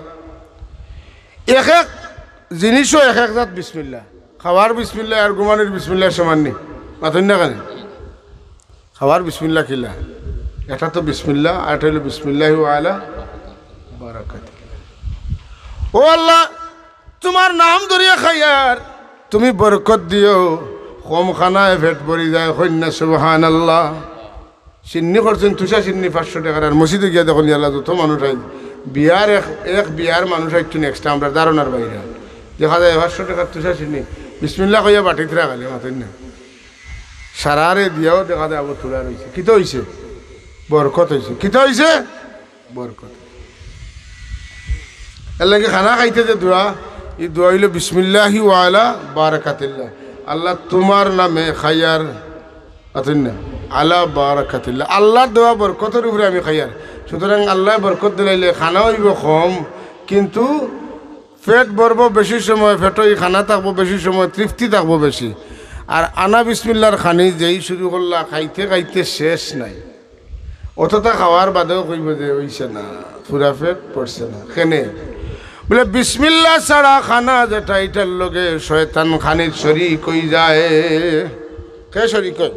এক এক জিনিসও এক এক জাত বিসমিল্লাহ। খাওয়ার বিসমিল্লাহ আর ঘুমানোর বিসমিল্লাহ সমান নেই, মাথুন না কেন? খাওয়ার বিসমিল্লাহ কিলা, এটা তো বিসমিল্লাহ, আর এটা হইল বিসমিল্লাহি ওয়া আলা বারাকাতিল্লাহ। ও আল্লাহ, তোমার নাম ধরিয়া খাইয়ার তুমি বরকত দিও, কম খানায় পেট ভরি যায়, কন্যা সুবহানাল্লাহ। চিন্নি করছেন তুষা চিন্নি 500 টাকার। আর মসজিদে গিয়া দেখুন আল্লাহ যত মানুষ আই বিয়ার এক বিয়ার মানুষ আইছেন এক্সট্রা, আমরা ধারণার বাইরে দেখা যায় 500 টাকার তুষা চিন্নি বিসমিল্লাহ কইয়া বাটিতে রাখালে মাথেন না, সারারে দিয়াও দেখা যায় আবার তুলা রয়েছে। কিতো হয়েছে? বরকত হয়েছে। কিতো হয়েছে? বরকত। এর লাগে খানা খাইতে যে দোয়া, এই দোয়া হইল বিসমিল্লাহি ওয়া আলা বারাকাতিল্লাহ। আল্লাহ তোমার নামে খাইয়ার, আতেন না আলা বারাকাতিল্লাহ, আল্লাহর দোয়া বরকতের উপরে আমি খাইয়ার। সুতরাং আল্লাহ বরকত দিলাইলে খানা হইব কম, কিন্তু পেট ভরব বেশি সময়, পেটই খানা থাকবো বেশি সময়, তৃপ্তি থাকবো বেশি। আর আনা বিসমিল্লার খানি যেই শুরু করলা, খাইতে খাইতে শেষ নাই। অতটা খাওয়ার বাদেও কইব যে হইছে না, পুরা পেট পড়ছে না। কেনে বলে বিসমিল্লাহ ছাড়া খানা যেটা, এটার লগে শয়তান খানির শরীক হই যায়। কে শরীক হয়?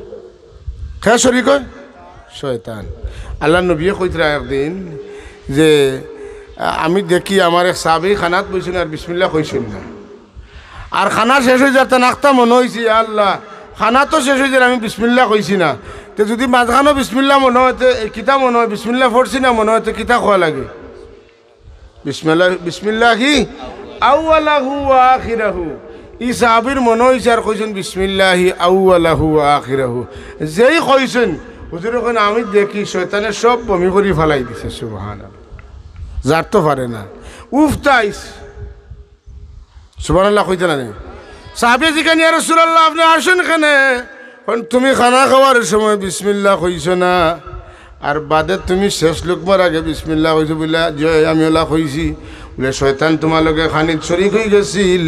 কে শরীক হয়? শয়তান। আল্লাহ নবীয়ে কইতরা একদিন যে আমি দেখি আমার এক সাহাবী খানাত বইছেন আর বিসমিল্লাহ কইছেন না। আর খানা শেষ হয়ে যাতে নাখতা মনে হয়েছে, আল্লাহ খানা তো শেষ হয়ে যায়, আমি বিসমিল্লাহ কইছি না। তো যদি মাঝখানো বিসমিল্লাহ মনে হয়তো কিতা মনে হয়, বিসমিল্লাহ পড়ছি না মনে হয়তো কিতা খোয়া লাগে? বিসমিল্লাহ, বিসমিল্লাহি আউয়ালাহু ওয়া আখিরাহু। ই সাহাবীর মনে হয়েছে আর কইছেন বিসমিল্লাহি আউয়ালাহু ওয়া আখিরাহু। যেই কইছেন হুজুর ওখানে আমি দেখি শয়তানে সব বমি করে ফেলাই দিছে। সুবহানাল্লাহ। যার তো পারে না উফতাইস, সুবহানাল্লাহ কইতে না। সাহাবী জিজ্ঞাসা ইয়া রাসূলুল্লাহ আপনি আসেন কেনে? তুমি খানা খাওয়ার সময় বিসমিল্লাহ কইছো না, আর বাদে তুমি শেষ লোকমার আগে বিসমিল্লাহ কইছো বলে যে আমি ওলা কইছি বলে শয়তান তোমার লগে খানিত শরীক হয়ে গেছিল,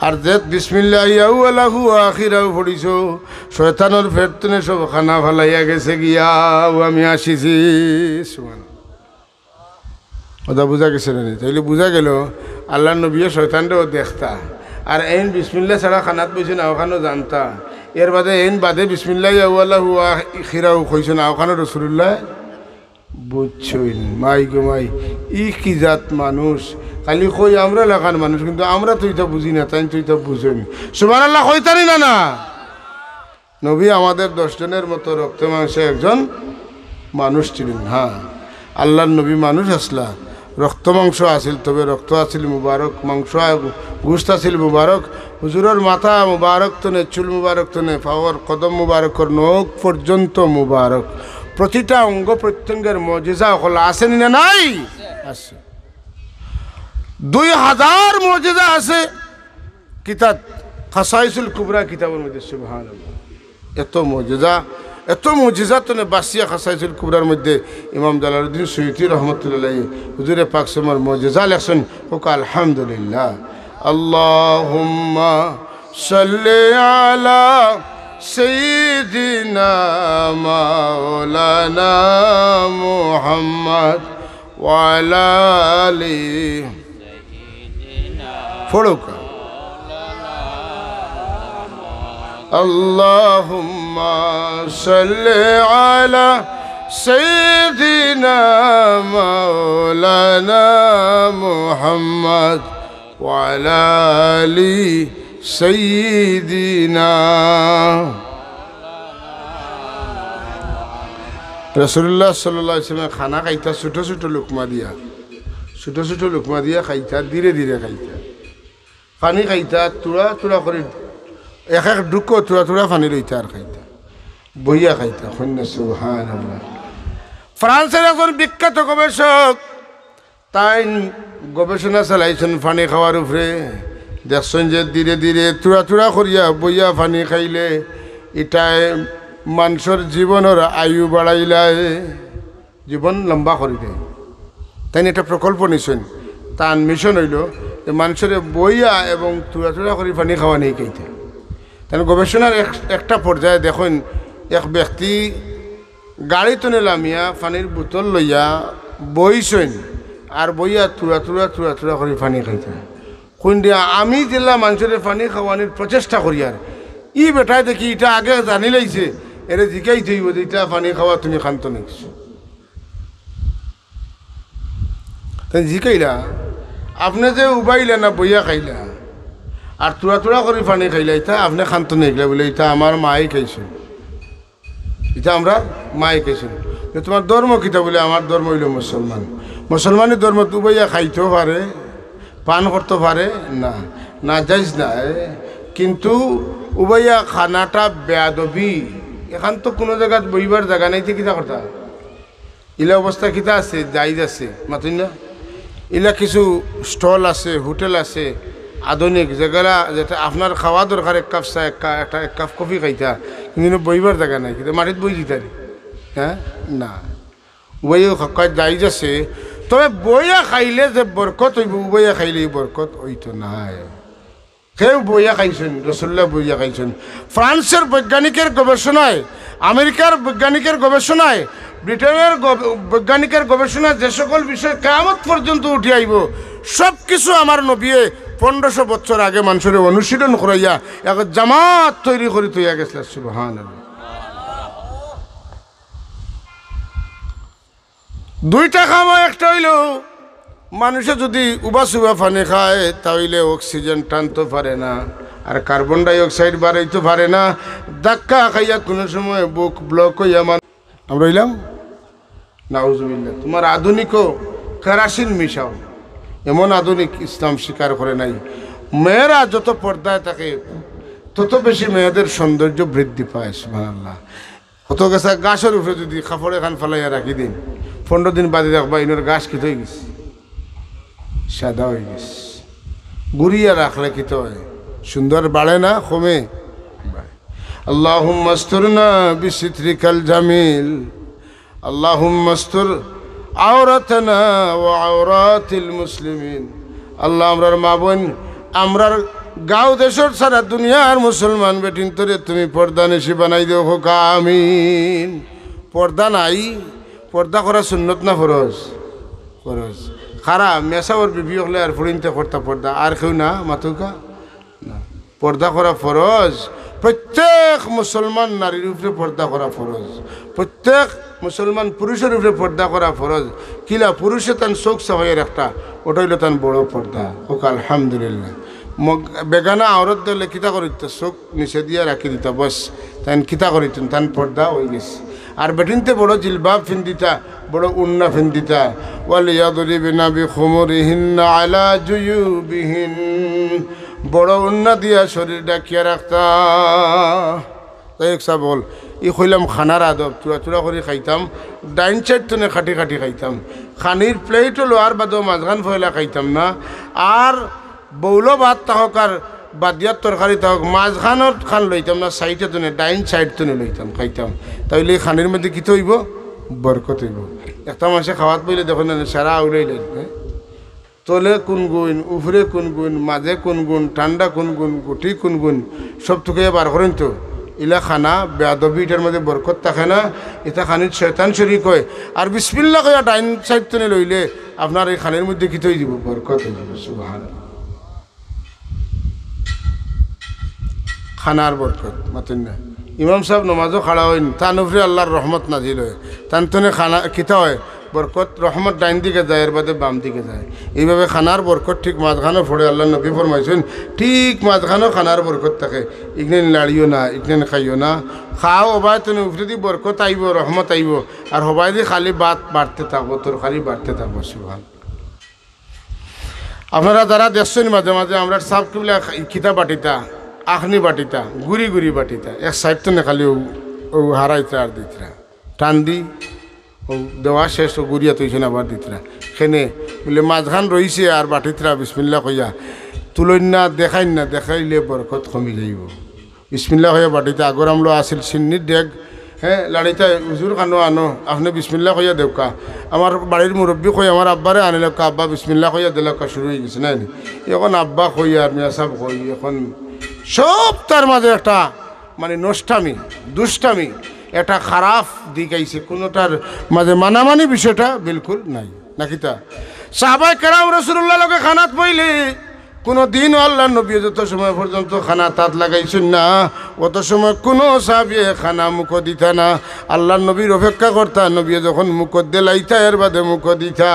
আর যে বিসমিল্লাহ আউয়ালাহু আখিরাও পড়িছো শয়তানের পেট তুনে সব খানা ফালাইয়া গেছে গিয়া আমি আসিছি। ওটা বুঝা গেছে না? তাইলে বুঝা গেল আল্লাহ নবী শয়তানটাও দেখতা, আর এইন বিসমিল্লাহ ছাড়া খানাত বইছে না ওখানেও জানতা, এর বাদে এইন বাদে বিসমিল্লাহ আউয়ালাহু আখিরাও কইছো না ওখানে রাসূলুল্লাহ বুঝছই। মাই গো মাই, ই কি জাত মানুষ! খালি কই আমরা এলাকার মানুষ, কিন্তু আমরা তো এটা বুঝি না, তাই তো এটা বুঝেন। সুবহানাল্লাহ কইতারি না না? নবী আমাদের 10 জনের মতো রক্ত মাংসে একজন মানুষ ছিলেন। হ্যাঁ, আল্লাহর নবী মানুষ আসলা, রক্ত মাংস আছিল, তবে রক্ত আছিল মুবারক, মাংস গোস্ত আছিল মুবারক। হুজুরের মাথা মুবারক তনে, চুল মুবারক তনে, পাওয়ার কদম মুবারকর নখ পর্যন্ত মুবারক। প্রতিটা অঙ্গ প্রত্যঙ্গের মজিজা হল আসেনি না? নাই আছে। 2000 মজিজা আছে কিতাব খাসাইসুল কুবরা কিতাবের মধ্যে। সুবহানাল্লাহ, এত মজিজা তো বাসিয়া খাসাইসুল কুবরার মধ্যে ইমাম জালালউদ্দিন সুয়ুতি রহমতুল্লাহ হুজুরে পাক সমর মজিজা লেখছেন। হোক আলহামদুলিল্লাহ। আল্লাহুম্মা সাল্লি আলা সাইয়্যিদিনা মাওলানা মুহাম্মদ ওয়া আলা আলি ফড়ুকা। আল্লাহুম্মা সাল্লি আলা সাইয়্যিদিনা মাওলানা মুহাম্মদ ওয়া আলা আলি সাইয়্যিদিনা। রাসূলুল্লাহ সাল্লাল্লাহু আলাইহি ওয়াসাল্লাম খানা খাইতা ছোট ছোট লুকমা দিয়া খাইতা, ধীরে ধীরে খাইতা। পানি খাইতা তুরা তুরা করে, এক এক ডুকো তুরা তুরা পানি লইতা আর খাইতা, বইয়া খাইতা। সুবহানাল্লাহ। ফ্রান্সের একজন বিখ্যাত গবেষক তাই গবেষণা চালাইছেন পানি খাওয়ার উপরে। দেখছেন যে ধীরে ধীরে তুরা তুরা করিয়া বইয়া পানি খাইলে এটাই মানুষের জীবনের আয়ু বাড়াইলায়, জীবন লম্বা করে দেয়। তাই এটা প্রকল্প নিছেন, তার মিশন হইল যে মানুষের বইয়া এবং তুরা তুরা করে পানি খাওয়া নেই খাইতে। তাই গবেষণার একটা পর্যায়ে দেখুন এক ব্যক্তি গাড়িতে নামিয়া পানির বোতল লইয়া বইছেন, আর বইয়া তুরা তুরা তুরা তুরা করে পানি খাইতে। কোন দিয়া আমি জেলা মানুষের পানি খাওয়ানোর প্রচেষ্টা করি, আর ই বেটায় দেখি এটা আগে জানি লাইছে, এর জিকাই থইব যে এটা পানি খাওয়া তুমি খান্ত নাকি। তাই জিকাইলা আপনি যে উবাইলা না বইয়া খাইলা আর তুরা তুরা করে পানি খাইলা, এটা আপনি খান্ত নাইলা বলে এটা আমার মাই খাইছে, এটা আমরা মাই খাইছেন। তোমার ধর্ম কিতা বলে আমার ধর্ম হইল মুসলমান। মুসলমানের ধর্ম উবাইয়া খাইতেও পারে, পান করতে পারে না, না যাইজ না, কিন্তু উবাইয়া খানাটা বেয়াদবি। এখান তো কোনো জায়গায় বইবার জায়গা নাই, কিতা কথা ইলা অবস্থা কিতা আছে, যাইজ আছে মাতুন না। ইলা কিছু স্টল আছে, হোটেল আছে আধুনিক, যেগুলা যেটা আপনার খাওয়া দরকার এক কাপ চা, এক কাপ কফি খাইতা, কিন্তু বইবার জায়গা নাই, কিন্তু মাটিত বই দিতারি। হ্যাঁ না, উবাইয়া খায় যাইজ আছে, তবে বইয়া খাইলে যে বরকত হইব, বইয়া খাইলে বরকত হইতো নাই। কেউ বইয়া খাইছেন, রাসূলুল্লাহ বইয়া খাইছেন। ফ্রান্সের বৈজ্ঞানিকের গবেষণায়, আমেরিকার বৈজ্ঞানিকের গবেষণায়, ব্রিটেনের বৈজ্ঞানিকের গবেষণায় যে সকল বিষয় কিয়ামত পর্যন্ত উঠে আইব, সব কিছু আমার নবী 1500 বছর আগে মানুষের অনুশীলন করাইয়া এক জামাত তৈরি করে তৈয়া গেছে। সুবহানাল্লাহ। দুইটা কাম, একটা হইল মানুষে যদি উবা সুবা পানি খায় তাহলে অক্সিজেন টানতে পারে না, আর কার্বন ডাই অক্সাইড বাড়াইতে পারে না। ধাক্কা খাইয়া কোনো সময় বুক ব্লক হইয়া আমরা হইলাম নাউজুবিল্লাহ। তোমার আধুনিকও কেরাসিন মিশাও, এমন আধুনিক ইসলাম স্বীকার করে নাই। মেয়েরা যত পর্দায় থাকে তত বেশি মেয়েদের সৌন্দর্য বৃদ্ধি পায়। সুবহানাল্লাহ। কত গেছে গাছের উপরে যদি কাপড় এখান ফেলাইয়া রাখি দিন, 15 দিন বাদে দেখবা ইনোর গাছ কিত হয়ে গেছে, সাদা হয়ে গেছে। গুড়িয়া রাখলে কিত হয়, সুন্দর বাড়ে না কমে? আল্লাহুম্মা আস্তুরনা বিসিত্রিকাল জামিল, আল্লাহুম্মা আস্তুর আওরাতানা ওয়া আওরাতিল মুসলিমিন। আল্লাহ আমরার মা বোন, আমরার গাঁও দেশের সারা দুনিয়ার মুসলমান বেটিন তোরে তুমি পর্দা নিশি বানাই দেও হোক, আমিন। পর্দা নাই, পর্দা করা সুন্নত না ফরজ? ফরজ। খারা মেসাওর বিবি হলে আর ফুরিনতে করতা পর্দা, আর কেউ না মাতুকা না। পর্দা করা ফরজ, প্রত্যেক মুসলমান নারীর উপরে পর্দা করা ফরজ, প্রত্যেক মুসলমান পুরুষের উপরে পর্দা করা ফরজ। কিলা পুরুষে তান চোখ সাফাইয়ের একটা, ওটা হইল তান বড় পর্দা হোক, আলহামদুলিল্লাহ। বেগানা আওরত দিলে কিতা করিত, চোখ নিচে দিয়ে রাখি দিত, বস তান কিতা করিত, তান পর্দা হয়ে গেছে। আর বেটিনতে বড় জিলবাব ফিন্দিতা, বড় উন্না ফিন্দিতা। ওয়ালিয়াদরিবিনা বিখুমুরিহিন্না আলা জুয়ুবিহিন, বড় উন্না দিয়া শরীর ডাকিয়া রাখতা। একসা বল ই কইলাম খানার আদব, চূড়া চূড়া করে খাইতাম, ডাইন সাইড তো খাটি খাটি খাইতাম, খানির প্লেটও লোয়ার বাদেও মাঝখান ফয়লা খাইতাম না। আর বৌলো ভাত তাহক আর বাদিয়ার তরকারি তাহক মাঝখানত খান লইতাম না, সাইডে তো ডাইন সাইড তো লইতাম খাইতাম। তাইলে খানির মধ্যে কী হইব? বরকত হইব। একটা মানুষে খাওয়াত বইলে দেখুন না সারা আউড়াই লাগবে, তলে কোন গুণ, উপরে কোন গুণ, মাঝে কোন গুণ, ঠান্ডা কোন গুণ, গুটি কোন গুণ, সব টুকে বার করেন তো। ইলা খানা বেয়াদবি, এটার মধ্যে বরকত থাকে না, এটা খানির শয়তান শরীক হয়। আর বিসমিল্লাহ কইয়া ডাইন সাইড তো লইলে আপনার এই খানের মধ্যে কী হয়ে যাব? বরকত হয়ে যাবে। সুবহানাল্লাহ। খানার বরকত মাতেন না। ইমাম সাহেব নমাজও খাড়া হইন, তান উপরে আল্লাহর রহমত নাজিল হয়, তান তনে খানা কিতা হয়? বরকত রহমত ডাইন দিকে যায়, এর বাদে বাম দিকে যায়। এইভাবে খানার বরকত ঠিক মাঝখানো ফোড়ে। আল্লাহ নবী ফরমাইছেন ঠিক মাঝখানো খানার বরকত থাকে। ইগনেন লাড়িও না, ইগনেন খাইও না, খাও হবাই তুমি উপরে দি বরকত আইব, রহমত আইব। আর হবাই দি খালি বাত বাড়তে থাকবো, তরকারি বাড়তে থাকবো। সুবহান। আপনারা যারা দেখছেন মাঝে মাঝে আমরা সাপ কিবলা কিতা বাটিতা, আখনি বাটিতা, গুড়ি গুড়ি বাটিতা, এক সাইড তো না খালি ও হারাইতে আর দিতরা, টান দি ও দেওয়া শেষ, ও গুড়িয়া তৈছেন আবার দিতরা। সেনে বলে মাঝখান রইছে আর বাটিতরা বিসমিল্লাহ কইয়া তুলইন না, দেখাইন না, দেখাইলে বরকত কমি যাইব। বিসমিল্লাহ কইয়া বাটিতে আগর আমলো আসিল সিন্নির ডেক, হ্যাঁ লাড়িতে উজুর কানো আনো, আপনি বিসমিল্লাহ কইয়া দেবকা। আমার বাড়ির মুরব্বী কই আমার আব্বারে আনিল, আব্বা বিসমিল্লাহ কইয়া দিল, শুরু হয়ে গেছে না। এখন আব্বা কই আর মিয়া সাহেব কই, এখন সব তার মাঝে একটা মানে নষ্টামি, দুষ্টামি, একটা খারাপ দিক আইছে, কোনোটার মাঝে মানামানি বিষয়টা বিলকুল নাই। নাকি তা সাহাবায়ে কেরাম রাসূলুল্লাহ লগে খানাত বইলে কোনো দিন আল্লাহ নবী যত সময় পর্যন্ত খানা তাত লাগাইছেন না, অত সময় কোনো সাহাবিয়ে খানা মুখ দিতা না। আল্লাহ নবীর অপেক্ষা করতা, নবী যখন মুখ দিলাইতা এর বাদে মুখ দিতা।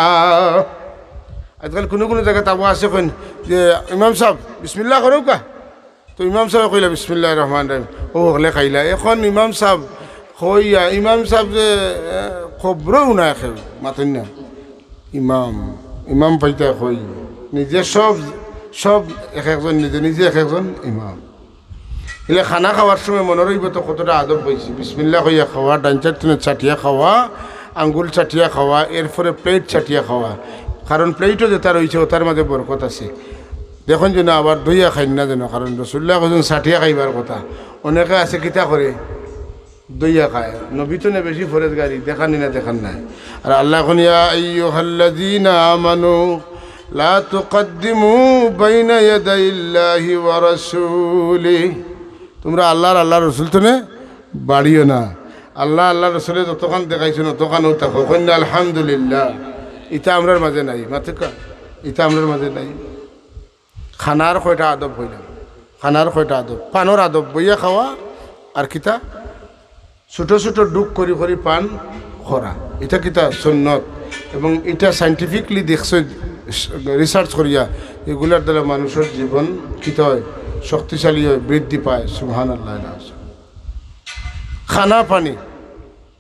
আজকাল কোনো কোনো জায়গায় তাবো আছে কেন যে ইমাম সাহেব বিসমিল্লাহ করো কা, তো ইমাম সাহেব কইলা বিসমিল্লাহির রহমানির রহিম, ও হলে খাইলা। এখন ইমাম সাহেব কইয়া, ইমাম সাহেব যে খবরও না খেয়ে মাতেন না, ইমাম ইমাম পাইতা কই নিজে সব সব এক একজন নিজে নিজে এক একজন ইমাম। এলে খানা খাওয়ার সময় মনে রইব তো কতটা আদব হয়েছে। বিসমিল্লাহ কইয়া খাওয়া, ডান চারটনে চাটিয়া খাওয়া, আঙ্গুল চাটিয়া খাওয়া, এরপরে প্লেট চাটিয়া খাওয়া। কারণ প্লেটও যেটা রয়েছে ওটার মাঝে বরকত আছে। দেখুন যেন আবার দইয়া খাই না যেন, কারণ রসুল্লাহ কজন চাটিয়া খাইবার কথা। অনেকে আছে কিতা করে দইয়া খায়, নবী তো না বেশি ফরেজ গাড়ি দেখানি না, দেখান নাই। আর আল্লাহ এখন ইয়া আইয়ুহাল্লাযীনা আমানু লা তুকদ্দিমু বাইনা ইয়াদাইল্লাহি ওয়া রাসূলিহি, তোমরা আল্লাহ রসুল তো নে বাড়িও না। আল্লাহ রসুলে যতক্ষণ দেখাইছেন ততক্ষণও থাকো। কন্যা আলহামদুলিল্লাহ, ইটা আমরার মাঝে নাই। মাথা ইটা আমরার মাঝে নাই। খানার কয়টা আদব হইলাম, খানার কয়টা আদব, পানোর আদব, বইয়া খাওয়া আর কিতা ছোট ছোট ডুক করি করি পান খরা, এটা কিতা সুন্নত। এবং এটা সাইন্টিফিকলি দেখছে, রিসার্চ করিয়া, এগুলার দ্বারা মানুষের জীবন কিতা হয়, শক্তিশালী হয়, বৃদ্ধি পায়। সুবহানাল্লাহ। খানা পানি,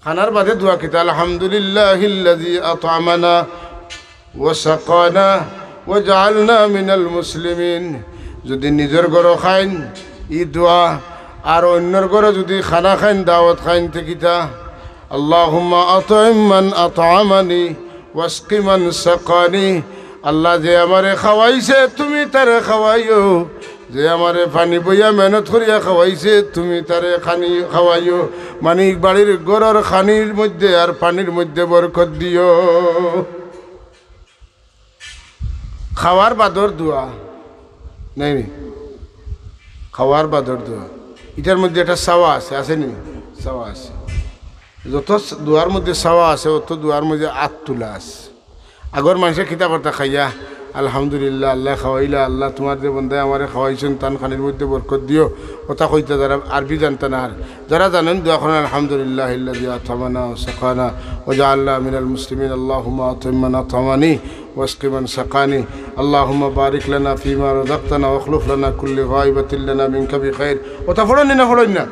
খানার বাদে দোয়া কিতা আলহামদুলিল্লাহিল্লাযী আত'আমানা ওয়া সাকানা ওয়া জাআলনা মিনাল মুসলিমিন। যদি নিজের ঘর খাইন ই দোয়া, আর অন্যর ঘরে যদি খানা খাইন, দাওয়াত খাইন কিতা আল্লাহুম্মা আত'ইম মান আত'আমানি ওয়াসকি মান সাকানি। আল্লাহ যে আমারে খাওয়াইছে তুমি তারে খাওয়াইও, যে আমারে পানি বইয়া মেহনত করিয়া খাওয়াইছে তুমি তারে খানি খাওয়াইও মানে বাড়ির গড়ের খানির মধ্যে আর পানির মধ্যে বরকত দিও। খাওয়ার বাদর দোয়া নাই, খাওয়ার বাদর দোয়া এটার মধ্যে একটা সাওয়া আছে, আসেনি? সাওয়া আছে। যত দোয়ার মধ্যে সাওয়া আছে অত দোয়ার মধ্যে আত তোলা আছে। আগর মানুষের খিতা করতা খাইয়া আলহামদুলিল্লাহ আল্লাহ খাওয়াইলা, আল্লাহ তোমার যে বন্ধায় আমারে খাওয়াইছেন তান খানির মধ্যে বরকত দিও, কথা কইতা যারা আরবি জানতা না। আর যারা জানেন দোয়া করেন আলহামদুলিল্লাহ ইল্লাযী আত'আমানা ওয়া সাকানা ওয়া জাআলনা মিনাল মুসলিমিন আল্লাহুম্মা আতিম আত'আমানি ওয়াসকি মান সাকানি আল্লাহুম্মা বারিক লানা ফীমা রাযাকতানা ওয়াখলুফ লানা কুল্লি গায়বাতিন লানা মিনকা বিখাইর। কথা পড়েন না পড়েন না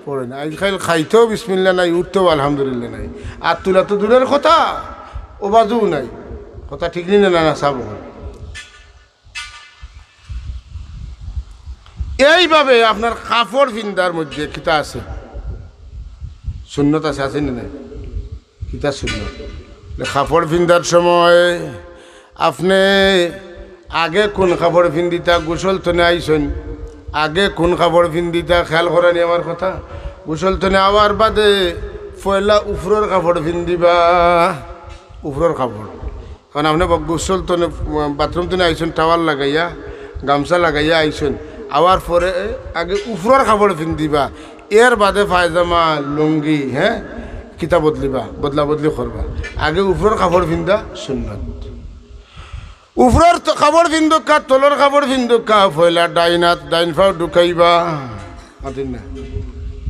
পড়েন না। আজকাল খাইতেও বিসমিল্লাহ নাই, উঠতেও আলহামদুলিল্লাহ নাই, আর তুলা তো দূরের কথা, ও বাজুও নাই। কথা ঠিক নেই না? না সাব এইভাবে আপনার কাপড় ফিন্দার মধ্যে কিতা আছে, সুন্নত আছে, আছে না নাই? কিতা সুন্নত? কাপড় ফিন্দার সময় আপনি আগে কোন কাপড় ফিন্দিতা? গোসল তনে আইসেন, আগে কোন কাপড় ফিন্দিতা খেয়াল করানি আমার কথা। গোসল তনে আবার বাদে পয়লা উপরের কাপড় ফিন্দিবা, উপরের কাপড়। কারণ আপনি গোসল তনে বাথরুম তনে আইসেন, টাওয়াল লাগাইয়া গামছা লাগাইয়া আইসেন, আবার পরে আগে উপরের কাপড় পিন্ধিবা, এর বাদে পায়জামা লুঙ্গি হ্যাঁ কিতা বদলিবা, বদলা বদলি করবা। আগে উপরের কাপড় পিন্ধা সুন্নত। উপরের কাপড় পিন্ধুকা, তলের কাপড় পিন্ধুকা, পয়লা ডাইনাত ডাইন ফাও ঢুকাইবা, মাতিন না,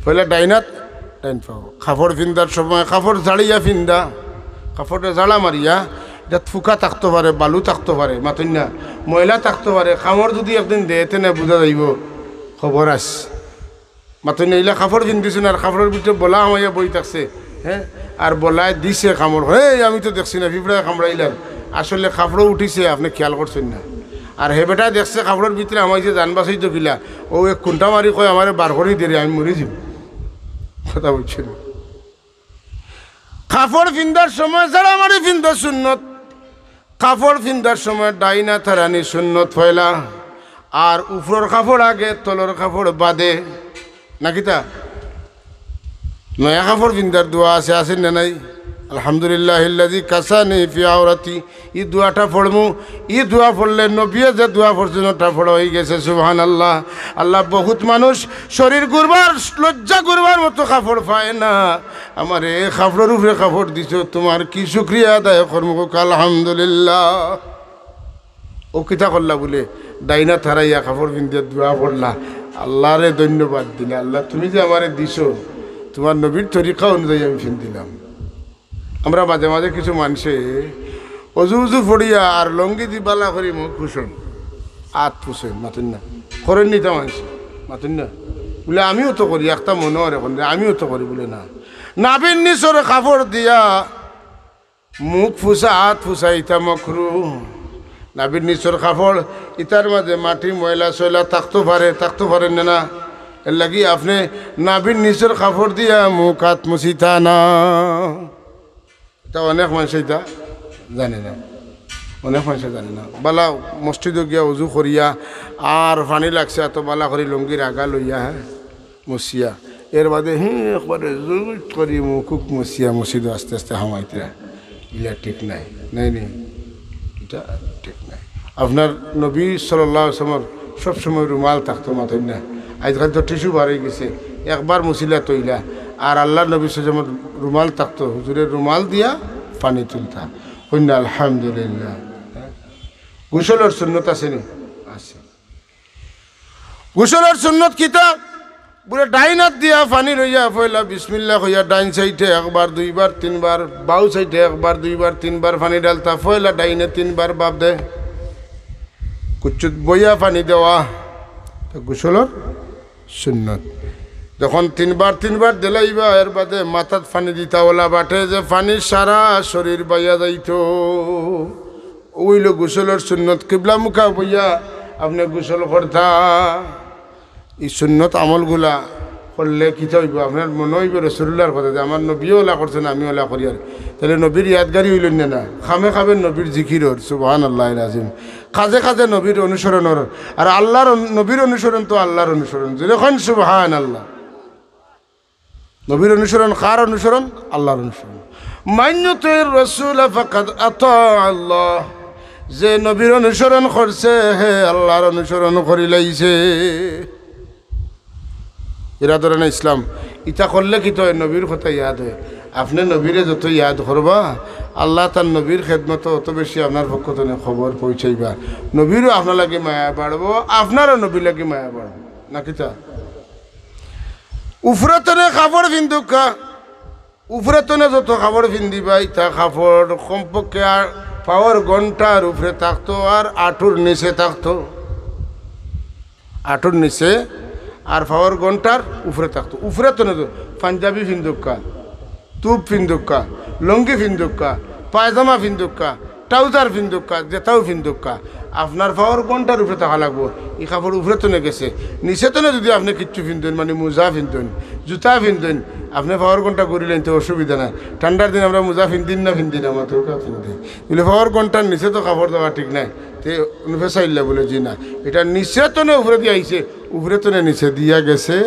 পয়লা ডাইনাত ডাইন ফাও। কাপড় পিন্ধার সময় কাপড় ঝাড়িয়া পিন্ধা, কাপড়টা ঝাড়া মারিয়া, এটা ফুকা থাকতে পারে, বালু থাকতে পারে, মাতুন না, ময়লা থাকতে পারে। কামড় যদি একদিন দেতে না বোঝা যাইব খবর আস, মাতুন না। এইলা কাপড় পিন্ধিছেন আর কাপড়ের ভিতরে বলা আমাইয়া বই থাকছে, হ্যাঁ, আর বলায় দিছে কামড়, হে আমি তো দেখছি না পিঁপড়ায় কামড়াইলাম, আসলে কাপড়ও উঠিছে, আপনি খেয়াল করছেন না। আর হে বেটা দেখছে কাপড়ের ভিতরে আমাইছে জান বাঁচাই তো কিলা, ও এক খুন্টা মারি কয় আমার বার করে দেরে আমি মরে যাব। কথা বলছেন। কাপড় পিন্ধার সময় যারা আমারই পিন্ধা সুন্নত, কাপড় পিন্ধার সময় ডাইনা থারানি সুন্নত পয়লা, আর উপরের কাপড় আগে তলের কাপড় বাদে, নাকি তা? নয়া কাপড় পিন্ধার দোয়া আছে, আছেন না নাই? আলহামদুলিল্লাহিল্লাযী কাসানি ফি আওরাতি, ই দোয়াটা পড়মু। ই দোয়া পড়লে নবীয়ে যে দোয়া পড়ছেন ওটা পড়া হয়ে গেছে। সুবহানাল্লাহ। আল্লাহ বহুত মানুষ শরীর গুরবার লজ্জা করবার মতো কাপড় পায় না, আমার এ কাপড়ের উপরে কাপড় দিছ, তোমার কি শুকরিয়া আদায় করবো? আলহামদুলিল্লাহ। ও কিতা করলা বলে ডাইনা থারাইয়া কাপড় পিন্ধিয়া দোয়া পড়লা, আল্লাহরে ধন্যবাদ দিলা, আল্লাহ তুমি যে আমারে দিছ তোমার নবীর তরিকা অনুযায়ী আমি পিন্ধিলাম। আমরা মাঝে মাঝে কিছু মানুষে অজু উজু ফড়িয়া আর লঙ্গি দি বালা করি মুখ খুশন আত পুষেন, মাতুন না, করেন নি তা মানুষ, মাতুন না বলে আমিও তো করি, একটা মনে হয় এখন আমিও তো করি বলে না। নাবির নিচরে কাপড় দিয়া মুখ ফুসা হাত ফুসা ইটা মখরু। নাবির নিচর কাপড় ইটার মাঝে মাটি ময়লা সয়লা থাকতে পারেন না, এর লাগি আপনি নাবির নিচর কাপড় দিয়া মুখ হাত মুছিতা না। এটা অনেক মানুষ এটা জানে না, অনেক মানুষ জানে না। বালা মসজিদে গিয়া উজু করিয়া আর পানি লাগছে এত বালা করি লুঙ্গির আগা লইয়া, হ্যাঁ মুছিয়া, এর বাদে একবারে জোর করি মুখুক মুছিয়া মসজিদে আস্তে আস্তে হামাইতে, ইলা ঠিক নাই, নাই নি, এটা ঠিক নাই। আপনার নবী সাল্লাল্লাহু আলাইহি ওয়াসাল্লাম সবসময় রুমাল থাকতো মাথায় না, আজকাল তো টিস্যু বাড়ে গেছে, একবার মুছিলা তৈলা। আর আল্লাহ নবী সাল্লাল্লাহু আলাইহি ওয়াসাল্লাম রুমাল থাকতো, হুজুরের রুমাল দিয়া পানি তুলতা। কন্যা আলহামদুলিল্লাহ। গোসলের সুন্নত আছে নি? আছে। গোসলের সুন্নত কিতা বলে ডাইন হাত দিয়া পানি লইয়া পয়লা বিসমিল্লাহ কইয়া ডাইন সাইডে একবার দুইবার তিনবার, বাউ সাইডে একবার দুইবার তিনবার পানি ডালতা, পয়লা ডাইনে তিনবার বাপ দে, কুচুত বইয়া পানি দেওয়া গোসলের সুন্নত। যখন তিনবার দিলাইবা এর বাদে মাথাত পানি দিতা, ওলা বাটে যে পানি সারা শরীর বাইয়া যাইত, ওইল গোসলের সুন্নত। কিবলা মুখা বইয়া আপনি গোসল করতা। এই সুন্নত আমলগুলা করলে কিতা হইব আপনার মনে হইব রাসূলুল্লাহর কথা যে আমার নবীও ওলা করছেন আমি ওলা করি আর তাহলে নবীর ইয়াদগারি হইলেন না খামে খাবে নবীর জিকিরর সুবহানাল্লাহিল আযীম কাজে কাজে নবীর অনুসরণর আর আল্লাহর নবীর অনুসরণ তো আল্লাহর অনুসরণ যখন সুবহানাল্লাহ নবীর অনুসরণ কার অনুসরণ আল্লাহর অনুসরণ মান্যতের রাসূল ফাকাদ আতা আল্লাহ যে নবীর অনুসরণ করছে হে আল্লাহর অনুসরণ করি লাইছে এরা ধরে না ইসলাম ইটা করলে কি তো নবীর কথা ইয়াদ হয় আপনি নবীরে যত ইয়াদ করবা আল্লাহ তার নবীর খেদমত অত বেশি আপনার পক্ষ থেকে খবর পৌঁছাইবা নবীরও আপনার লাগে মায়া বাড়বো আপনারও নবীর লাগে মায়া বাড়বো নাকি তা উফরতনে কাপড় পিন্ধুকা উফরতনে যত কাপড় পিন্ধিবা ইটা কাপড় কমপক্ষে আর পাওয়ার ঘন্টার উপরে থাকতো আর আঁটুর নিচে থাকতো আঁটুর নিচে আর পাওয়ার ঘন্টার উপরে থাকতো উপরে তো না পাঞ্জাবি ফিন্দুক্কা টুপ ফিন্দুক্কা লঙ্গি ফিন্দুক্কা পায়জামা ফিন্দুক্কা ট্রাউজার ফিন্দুক্কা জেতাও ফিন্দুক্কা আপনার পাওয়ার ঘন্টার উপরে থাকা লাগবো এই কাপড় উপরে তো গেছে নিচে তো না যদি আপনি কিচ্ছু ফিন্দুন মানে মোজা ফিন্দুন জুতা ফিন্দুন আপনি পাওয়ার ঘন্টা করিলেন তো অসুবিধা নাই ঠান্ডার দিন আমরা মোজা ফিন্দিন না ফিন্দি না আমার তো ফিন্দি বলে পাওয়ার ঘন্টার নিচে তো কাপড় দেওয়া ঠিক নাই তে অনুফেসাইলে বলে জি না এটা নিচে তো না উপরে দিয়ে আইছে উপরে তো না নিচে দিয়া গেছে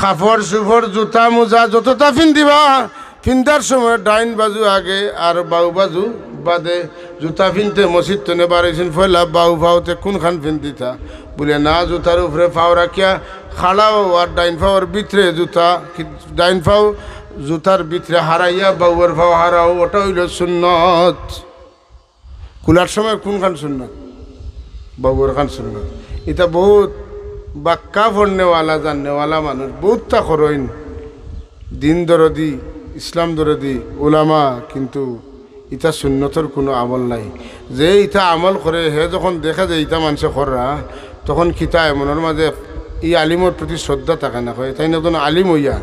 কাপড় সুপড় জুতা মোজা যতটা ফিন্দিবা ফিন্দার সময় ডাইন বাজু আগে আর বাউ বাজু বাদে জুতা ফিনতে মসজিদ তনে বাড়াইছেন ফয়লা বাউ ফাওতে কোনখান ফিন্দিতা বলে না জুতার উপরে ফাও রাখিয়া খাড়াও আর ডাইন ফাওয়ার ভিতরে জুতা ডাইন ফাও জুতার ভিতরে হারাইয়া বাউয়ের ফাও হারাও ওটা হইল সুন্নত কুলার সময় কোনখান সুন্নত বাউয়ের খান সুন্নত এটা বহুত বাক্কা পড়নেওয়ালা জাননেওয়ালা মানুষ বহুতটা করইন দিন দরদি ইসলাম দরদি ওলামা কিন্তু ইটা সুন্নতর কোনো আমল নাই যে ইটা আমল করে হে যখন দেখা যায় ইটা মানুষে করা তখন কিতা মনের মাঝে এই আলিমর প্রতি শ্রদ্ধা থাকে না হয় তাই নতুন আলিম হইয়া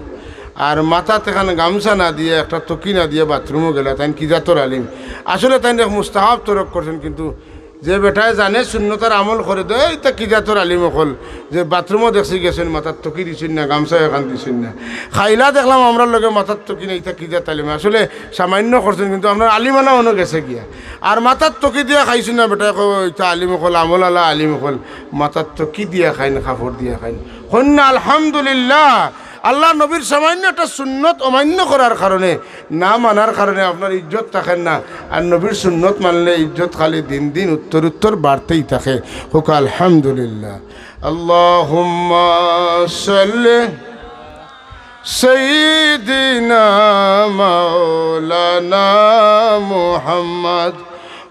আর মাথা তেখানে গামছা না দিয়ে একটা তকি না দিয়ে বাথরুমও গেলা তাই কি জাতর আলিম আসলে তাই মুস্তাহাব তরক করছেন কিন্তু যে বেটায় জানে শূন্যতার আমল করে দেয় এটা কি জাতর আলিম হল যে বাথরুমও দেখছি গেছেন মাথার তকি দিছেন না গামছা এখান দিছেন না খাইলা দেখলাম আমরা লগে মাথার তকি না এটা কি জাত আলিম আসলে সামান্য করছেন কিন্তু আপনার আলিমানা অন্য গেছে গিয়া আর মাথার তকি দিয়া খাইছেন না বেটা এটা আলিম হল আমল আলা আলিম হল মাথার তকি দিয়া খাইন কাপড় দিয়া খাইন হন্যা আলহামদুলিল্লাহ আল্লাহ নবীর সামান্য একটা সুন্নত অমান্য করার কারণে না মানার কারণে আপনার ইজ্জত থাকেন না আর নবীর সুন্নত মানলে ইজ্জত খালি দিন দিন উত্তর উত্তর বাড়তেই থাকে হোক আলহামদুলিল্লাহ আল্লাহুম্মা সাল্লি সাইয়্যিদিনা মাওলানা মুহাম্মদ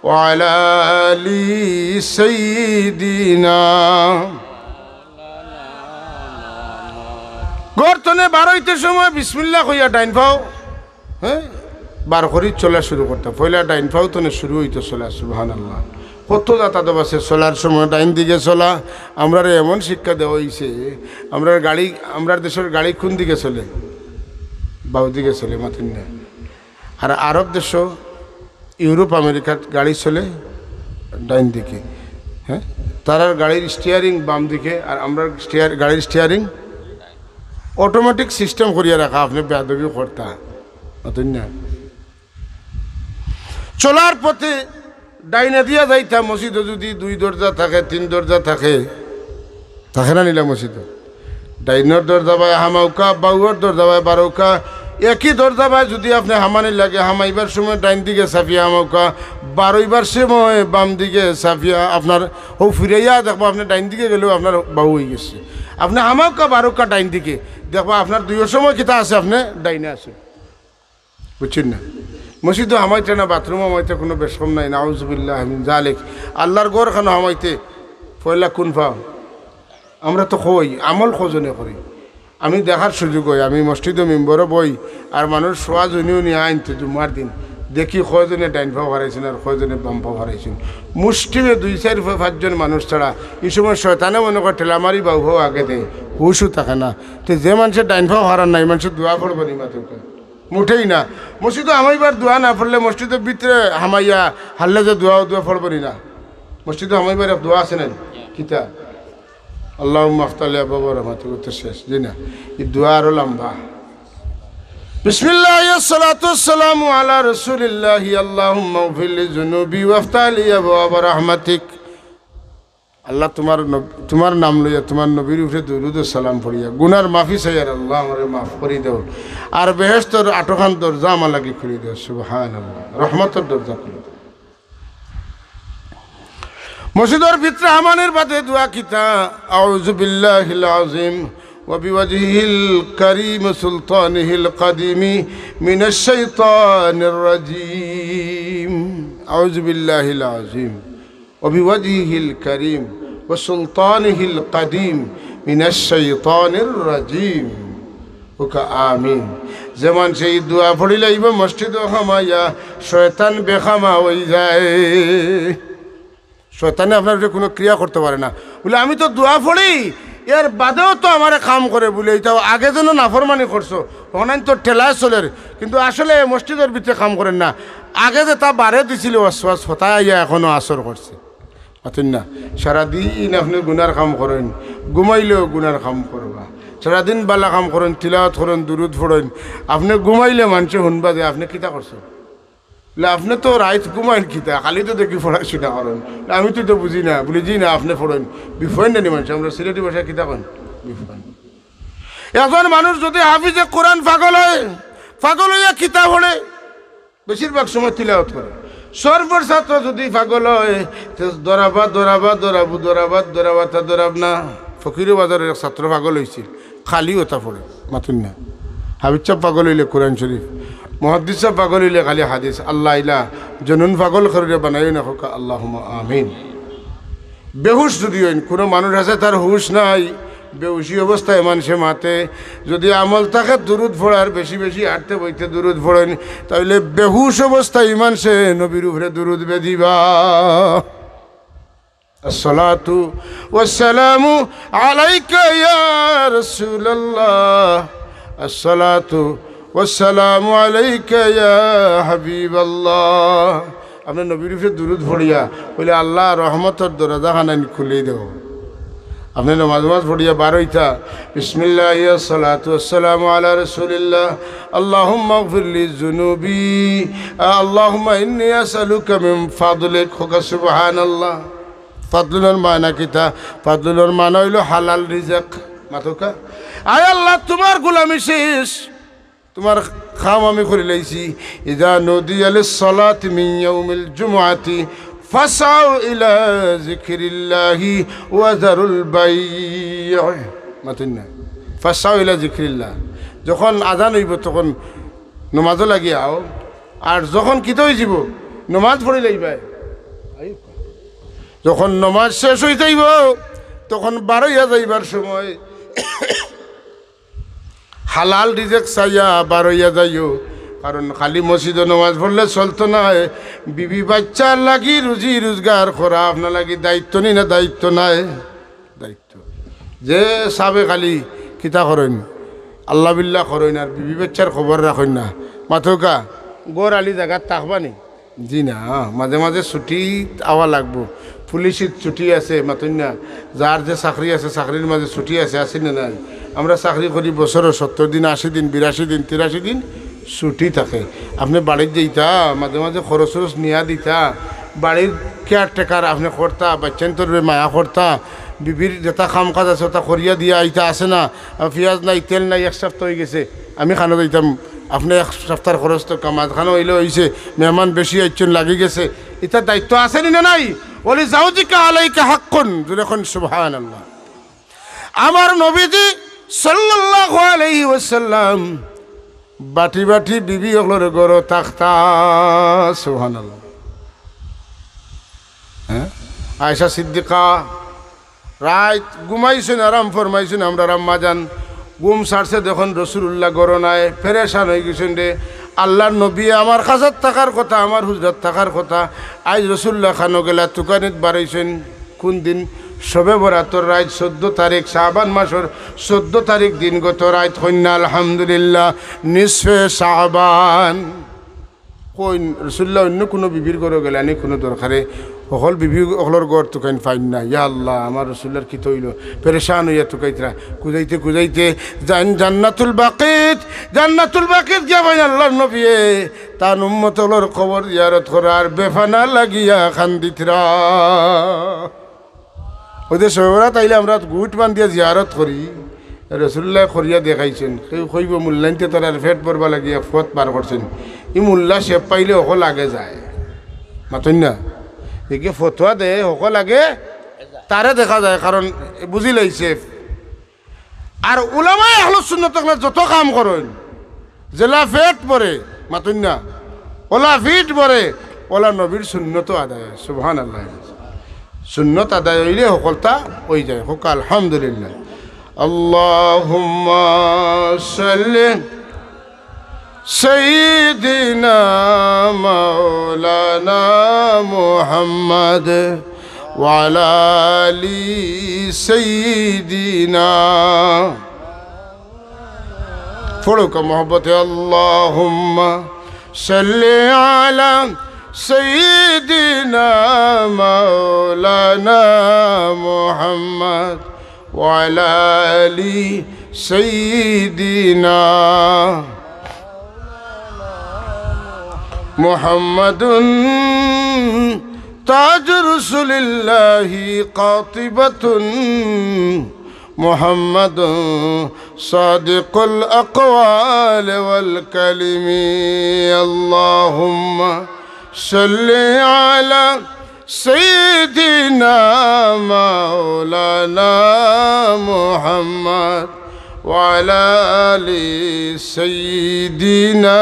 ওয়া আলা আলি সাইয়্যিদিনা গর্তনে বারোইতে সময় বিসমিল্লাহ কইয়া ডাইন ফাও হ্যাঁ বার করি চলা শুরু করতে পয়লা ডাইন ফাও তনে শুরু হইতো চলা সুবহানাল্লাহ কত যাতা দেবাছে চলার সময় ডাইন দিকে চলা আমরা এমন শিক্ষা দেওয়া হয়েছে আমরা গাড়ি আমরা দেশের গাড়ি কোন দিকে চলে বাউ দিকে চলে মাতিন না আর আরব দেশ ইউরোপ আমেরিকার গাড়ি চলে ডাইন দিকে হ্যাঁ তার গাড়ির স্টিয়ারিং বাম দিকে আর আমরা গাড়ির স্টিয়ারিং অটোমেটিক সিস্টেম করিয়া রাখা আপনি বেয়াদবি করতা অতন না চলার পথে ডাইনে দিয়া যাইতা মসজিদে যদি 2 দরজা থাকে 3 দরজা থাকে না নিলা মসজিদ ডাইনের দরজা বাই হামাউকা বাউর দরজা বাই বারৌকা একই দরজা বাই যদি আপনি হামানি লাগে হামাইবার সময় ডাইন দিকে সাফিয়া হামাউকা বারোইবার সময় বাম দিকে সাফিয়া আপনার ও ফিরাইয়া দেখবো আপনি ডাইন দিকে গেলেও আপনার বাউ হয়ে গেছে আপনি হামাউকা বারৌকা ডাইন দিকে দেখবো আপনার 2 সময় কিতা আছে আপনি ডাইনে আছে বুঝছেন না মসজিদও হামাইতে না বাথরুম হামাইতে কোনো বেশম নাই নাউজুবিল্লাহ মিন যালিক আল্লাহর ঘর খানো হামাইতে পয়লা কোন পাও আমরা তো কই আমল খোঁজনে করি আমি দেখার সুযোগ হয় আমি মসজিদে মেম্বরও বই আর মানুষ শোয়া জনীও নিয়ে আনতে জুমার দিন দেখি কয়জনে ডাইন পাও হারাইছেন আর কয়জনে বাম পাও হারাইছেন মুষ্টিমে 2-4-5 জন মানুষ ছাড়া এই সময় শয়তানে মনে করে ঠেলামারি বাউ ভাও আগে দেয় হুশও থাকে না তো যে মানুষের ডাইন পাও হারান নাই মানুষের দোয়া করবো নি মাত্র মুঠেই না মসজিদে হামাইবার দোয়া না পড়লে মসজিদের ভিতরে হামাইয়া হারলে যে দোয়া পড়বো না মসজিদে হামাইবার দোয়া আছে না কিতা আল্লাহুম্মা আফতালি আবওয়াব রাহমাতিকা তো শেষ জি না এই দোয়া আরো লম্বা বিসমিল্লাহ ওয়াসসালাতু ওয়াসসালামু আলা রাসূলিল্লাহ আল্লাহুম্মা ইগফির লি যুনুবি ওয়াফতালি আবওয়াব রাহমাতিক আল্লাহ তোমার নাম লইয়া তোমার নবীর উপরে দুরূদ ও সালাম পড়িয়া গুনার মাফি চাইয়ার আল্লাহ আমারে মাফ করে দাও আর বেহেশতের আটখান দরজা আমার লাগি খুলে দাও সুবহানাল্লাহ রহমতের দরজা খুলে দাও মসজিদের ভিতরে আমানের বাদে দোয়া কিতা আউযু বিল্লাহিল আযীম ওয়া বিওয়াজহিল কারীম সুলতানিহিল কাদিমি মিনাশ শাইতানির রাজীম আউযু বিল্লাহিল আযীম وبوجهه الكريم وسلطانه القديم من الشيطان الرجيم آمين যেমন সেই দোয়া পড়ি লাইব মসজিদ খামাইয়া শয়তান বেখামা হয়ে যায় শয়তানে আপনার কোনো ক্রিয়া করতে পারে না বলে আমি তো দোয়া পড়ি এর বাদেও তো আমার কাম করে বলে এইটাও আগে যেন নাফরমানি করছো অনাইন তো ঠেলায় চলের কিন্তু আসলে মসজিদের ভিতরে কাম করেন না আগে যে তা বারে দিছিল ওয়াসওয়াস হতায় আইয়া এখনো আসর করছে আছেন না সারাদিন আপনি গুনার কাম করেন ঘুমাইলেও গুনার কাম করবা সারাদিন বালা কাম করেন তিলাওয়াত করেন দুরুদ পড়েন আপনি ঘুমাইলে মানুষে শুনবা যে আপনি কিতা করছেন বলে আপনি তো রাইত ঘুমাইন কিতা খালি তো দেখি পড়াশোনা করেন আমি তো বুঝি না বলি জি না আপনি পড়েন বিফয়েন না মানুষ আমরা সিলেটি ভাষায় কিতা করেন বিফয়েন এখন মানুষ যদি হাফিজে কোরআন পাগল হইয়া কিতা পড়ে বেশিরভাগ সময় তিলাওয়াত করে সর্বর ছাত্র যদি পাগল হয় দরাব না ফকির বাজারের এক ছাত্র পাগল হয়েছিল খালি ওটা পড়ে মাতুন না হাবিজ সাহেব পাগল হইলে কোরআন শরীফ মুহাদ্দিস সাহেব পাগল হইলে খালি হাদিস আল্লাহ ইলা জনুন পাগল করে বানাই না হোক আল্লাহুম্মা আমিন বেহুশ যদি হইন কোনো মানুষ আছে তার হুশ নাই বেউসি অবস্থায় মানুষে মাতে যদি আমল থাকে দুরুদ পড়ার বেশি বেশি হাঁটতে বইতে দুরুদ পড়েন তাহলে বেহুশ অবস্থায় মানুষে নবীর উপরে দুরুদ বেদিবা আসসালাতু ওয়াসসালামু আলাইকা ইয়া রাসূলুল্লাহ আসসালাতু ওয়াসসালামু আলাইকা ইয়া হাবিবাল্লাহ আপনি নবীর উপরে দুরুদ পড়িয়া বলে আল্লাহ রহমতের দরজা খানান খুলে দেও আপনি নামাজ পড়িয়া বারোইতা বিসমিল্লাহ সালাতু ওয়াসসালামু আলা রাসূলিল্লাহ আল্লাহুম্মা ইগফির লি যুনুবি আল্লাহুম্মা ইন্নী আসআলুকা মিন ফাদলিক সুবহানাল্লাহ ফাদলুর মানা কিতা ফাদলুর মানা হইল হালাল রিজক মাতুকা আয় আল্লাহ তোমার গোলামি শেষ তোমার খাম আমি করে লাইছি ইযা নুদিয়া লিস সালাতি মিন ইয়াউমিল জুমআতি ফাসাউ ইলা যিকরিল্লাহি ওয়া যারুল বাই'আ মাতুনা ফাসাউ ইলা যিকরিল্লাহ যখন আযান হইব তখন নামাজও লাগি আও আর যখন কিতা হই যাব নামাজ পড়ি লাইবা যখন নামাজ শেষ হই যাইব তখন বারোইয়া যাইবার সময় হালাল রিজেক চাইয়া বারোইয়া যাইও কারণ খালি মসজিদে নামাজ পড়লে চলতো না বিবি বাচ্চার লাগি রুজি রোজগার করা আপনার লাগি দায়িত্ব নি না দায়িত্ব নাই দায়িত্ব যে সাবে খালি কিতা করেন আল্লাহ বিল্লাহ করেন আর বিবি বাচ্চার খবর রাখেন না মাথকা গোর আলি জায়গার থাকবানি জি না মাঝে মাঝে ছুটি আওয়া লাগবো পুলিশের ছুটি আছে মাতুন না যার যে চাকরি আছে চাকরির মাঝে ছুটি আছে আসি না নাই আমরা চাকরি করি বছরও 70 দিন 80 দিন 82 দিন 83 দিন ছুটি থাকে আপনি বাড়ির যেইতা মাঝে মাঝে খরচ নিয়া দিতা বাড়ির কেয়ারটেকার আপনি করতা বাচ্চান্তর মায়া করতা বিবির যেটা কাম কাজ আছে ওটা করিয়া দিয়া আইতা আছে না পেঁয়াজ নাই তেল নাই এক সপ্তাহ হয়ে গেছে আমি খানো দিতাম আপনি এক সপ্তাহের খরচ তো মাঝখানে হইলে হয়েছে মেহমান বেশি আইছেন লাগি গেছে এটা দায়িত্ব আছে না নাই বলি জাউজিকা আলাইকা হাক্কুন যখন সুবহানাল্লাহ আমার নবীজি সাল্লাল্লাহু আলাইহি ওয়াসাল্লাম বাটি বাটি বিবি হলর গড় তাখতা সুবহানাল্লাহ হ্যাঁ আয়েশা সিদ্দিকা রাত ঘুমাইছেন আরাম ফরমাইছেন আমরা রাম্মা যান ঘুম সারছে দেখুন রসুল্লাহ গড় নাই ফেরেশান হয়ে গেছেন রে আল্লাহর নবী আমার কাছত থাকার কথা আমার হুজরত থাকার কথা আজ রসুল্লাহ খানো গেলা তুকানিত বাড়াইছেন কোন দিন শবে বরাতর রাত 14 তারিখ শাবান মাসের 14 তারিখ দিন গত রাত কন্যা আলহামদুলিল্লাহ নিসফে শাবান কই রসুল্লাহ অন্য কোনো বিবির ঘরে গেলানি কোনো দরকারে সকল বিবি সকলের গড় তুকাইন ফাইন না ইয়া আল্লাহ আমার রসুল্লার কি তৈল পেরেশান হইয়া তুকাইতরা কুজাইতে কুজাইতে জান্নাতুল বাকিত গিয়া ভাই আল্লাহর নবিয়ে তার উম্মতলর খবর জিয়ারত করার বেফানা লাগিয়া খান্দিতরা ওদের সবরা তাইলে আমরা গুট বান্ধিয়া জিয়ারত করি রসুল্লাহ খরিয়া দেখাইছেন কেউ কইব মূল্যাইনতে তার ফেট পড়বা লাগিয়া ফত পার করছেন ই মোল্লা শেপ পাইলে সকল আগে যায় মাতন না একে ফতোয়া দে সকল আগে তারে দেখা যায় কারণ বুঝি লাইছে আর উলামায়ে আহলুস সুন্নাত যত কাম করেন জেলা ফেট পরে মাতন না ওলা ফিট পরে ওলা নবীর সুন্নত আদায় সুবহানাল্লাহ সুন্নত আদায় হইলে সকলতা হয়ে যায় হোক আলহামদুলিল্লাহ আল্লাহুম্মা সাল্লি সাইয়্যিদিনা মাওলানা মুহাম্মদ ওয়া আলা আলি সাইয়্যিদিনা পড়ো কা মোহব্বতে আল্লাহুম্মা সাল্লি আলা সাইয়্যিদিনা মাওলানা মুহাম্মদ ওয়া আলা আলি সাইয়্যিদিনা মুহাম্মাদুন তাজ রাসূলিল্লাহি কাতিবাতুন মুহাম্মাদুন সাদিকুল আকওয়াল ওয়াল কালিমি আল্লাহুম্মা সাল্লি আলা সাইয়্যিদিনা মাওলানা মুহাম্মদ ওয়া আলা আলি সাইয়্যিদিনা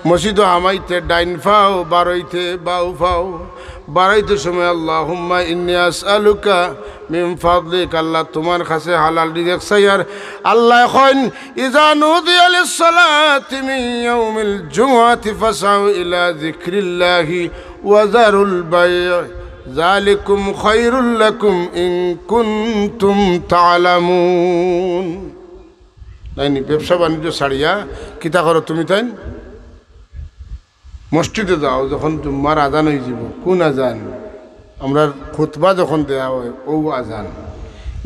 মসজিদ হামাইতে ডাইন ফাও বারইতে বাউ ফাও বারাইতে সময় আল্লাহুম্মা ইন্নী আসআলুকা মিন ফাদলিক আল্লাহ তোমার কাছে হালাল রিজিক চাইয়ার আল্লাহ এখন ইজা নুদিয়া লিস-সালাতি মিন ইয়াউমিল জুমআতি ফাসাউ ইলা যিকরিল্লাহি ওয়া যারুল বাই' যালিকুম খায়রুল লাকুম ইন কুনতুম তা'লামুন নাইনি ব্যবসা বাণিজ্য ছাড়িয়া কিতা করো তুমি তাই মসজিদে যাও যখন জুম্মার আজান হয়ে যাব কোন আজান আমরা খুতবা যখন দেওয়া হয় ও আজান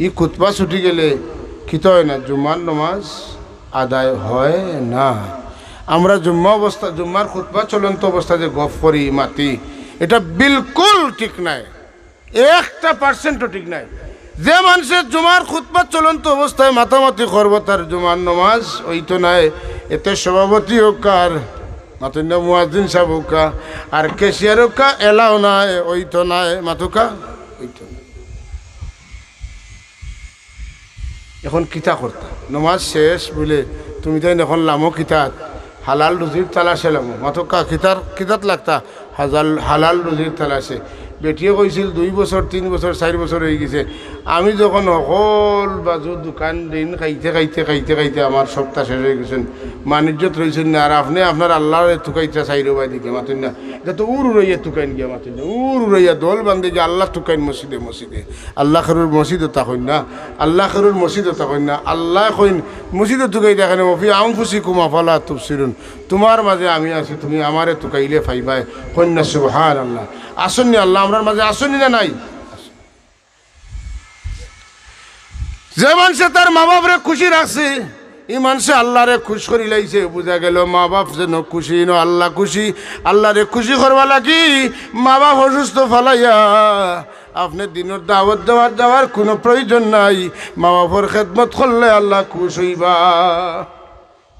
ই খুতবা ছুটি গেলে খিত হয় না জুম্মার নামাজ আদায় হয় না আমরা জুম্মার খুতবা চলন্ত অবস্থা যে গফ করি মাতি এটা বিলকুল ঠিক নাই 1% ঠিক নাই যে মানুষের জুমার খুতবা চলন্ত অবস্থায় মাতামাতি করবো তার জুমার নামাজ ওইতো নাই এতে সভাপতি হোক আর মাতুন্না মুয়াজ্জিন সাহেব হোকা আর কেশিয়ার হোকা এলাও নাই ওইতো নাই মাতুকা ওইতো এখন কিতা করতা নমাজ শেষ বলে তুমি তাই এখন লামো কিতাত হালাল রুজির তালাশে লামো মাতুকা কিতাত লাগতা হালাল রুজির তালাশে বেটিয়ে কইছিল 2 বছর 3 বছর 4 বছর হয়ে গেছে আমি যখন সকল বাজু দোকান দিন খাইতে আমার সপ্তাহ শেষ হয়ে গেছেন মানিজ্যত রয়েছেন না আর আপনি আপনার আল্লাহর তুকাইতে চাইরো বাই দিকে মাতুন না এটা তো উড়াইয়া তুকাইন গিয়া মাতুন না উড়াইয়া দোল বান্ধে যে আল্লাহ তুকাইন মসজিদে আল্লাহ খেরুর মসজিদও তখন না আল্লাহ খেরুর মসজিদও তখন না আল্লাহ কইন মসজিদে তুকাই দেখেন মফি আনফুসিকুম আফালা তুবসিরুন তোমার মাঝে আমি আছি তুমি আমারে তুকাইলে ফাইবাই কন্যা সুবহানাল্লাহ আসুননি আল্লাহ আমরার মাঝে আসুননি না নাই যে মানুষে তার মা বাপরে খুশি রাখছে এই মানুষে আল্লাহরে খুশ করি লাইছে বুঝা গেল মা বাপ যেন খুশি ন আল্লাহ খুশি আল্লাহরে খুশি করবা লাগি মা বাপ অসুস্থ ফলাইয়া আপনি দিনের দাওয়াত দেওয়ার কোনো প্রয়োজন নাই মা বাপর খেদমত করলে আল্লাহ খুশ হইবা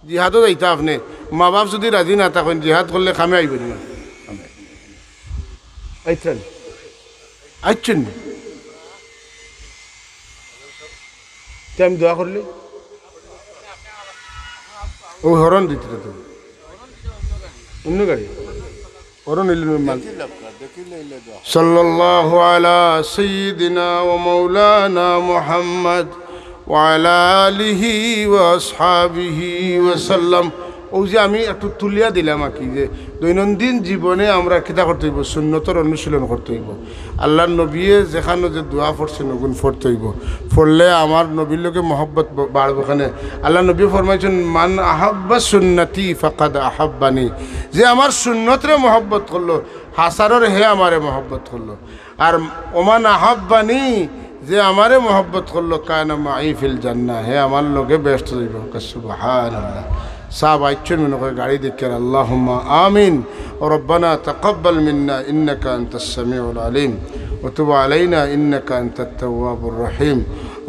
জিহাদও যাইতা আপনি মা বাপ যদি রাজি না থাকেন জিহাদ করলে খামে আইবেন না আইছেন আমি দোয়া করলে ও হরণ দিতে তো অন্য গাড়ি হরণ সাল্লাল্লাহু আলা সাইয়্যিদিনা ওয়া মাওলানা মুহাম্মদ ওয়া আলা আলিহি ওয়া আসহাবিহি ওয়া সাল্লাম ওই যে আমি একটু তুলিয়া দিলাম আর কি যে দৈনন্দিন জীবনে আমরা কিতা করতে হইব সুন্নতর অনুশীলন করতে হইব আল্লাহর নবীয়ে যেখানে যে দোয়া পড়ছে নগুন পড়তে হইব পড়লে আমার নবীর লোকে মহব্বত বাড়বো ওখানে আল্লাহ নবী ফরমাইছেন মান আহাব্বা সুন্নতি ফাকাদ আহাব্বানি যে আমার সুন্নতরে মহব্বত করলো হাসারর হে আমারে মহব্বত করলো আর ওমান আহাব্বানি যে আমারে মহব্বত করলো কায়না মাই ফিল জান্নাহ হে আমার লোকে ব্যস্ত হইব সুবহানাল্লাহ সাহাব আইচ্ছেন মনে করে গাড়ি দেখে আল্লাহুম্মা আমিন ও রব্বানা তাকাব্বাল মিন্না ইন্নাকা আনতাস সামিউল আলিম ওয়া তুব আলাইনা ইন্নাকা আনতাত তাওয়াবুর রহিম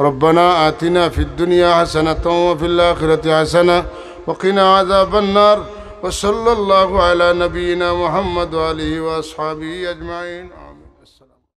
রব্বানা আতিনা ফিদ দুনিয়া হাসানাতাও ওয়া ফিল আখিরাতি হাসানা ওয়া কিনা আযাবান নার ওয়া সাল্লাল্লাহু আলা নাবিয়িনা মুহাম্মদ ওয়া আলিহি ওয়া আসহাবিহি আজমাইন।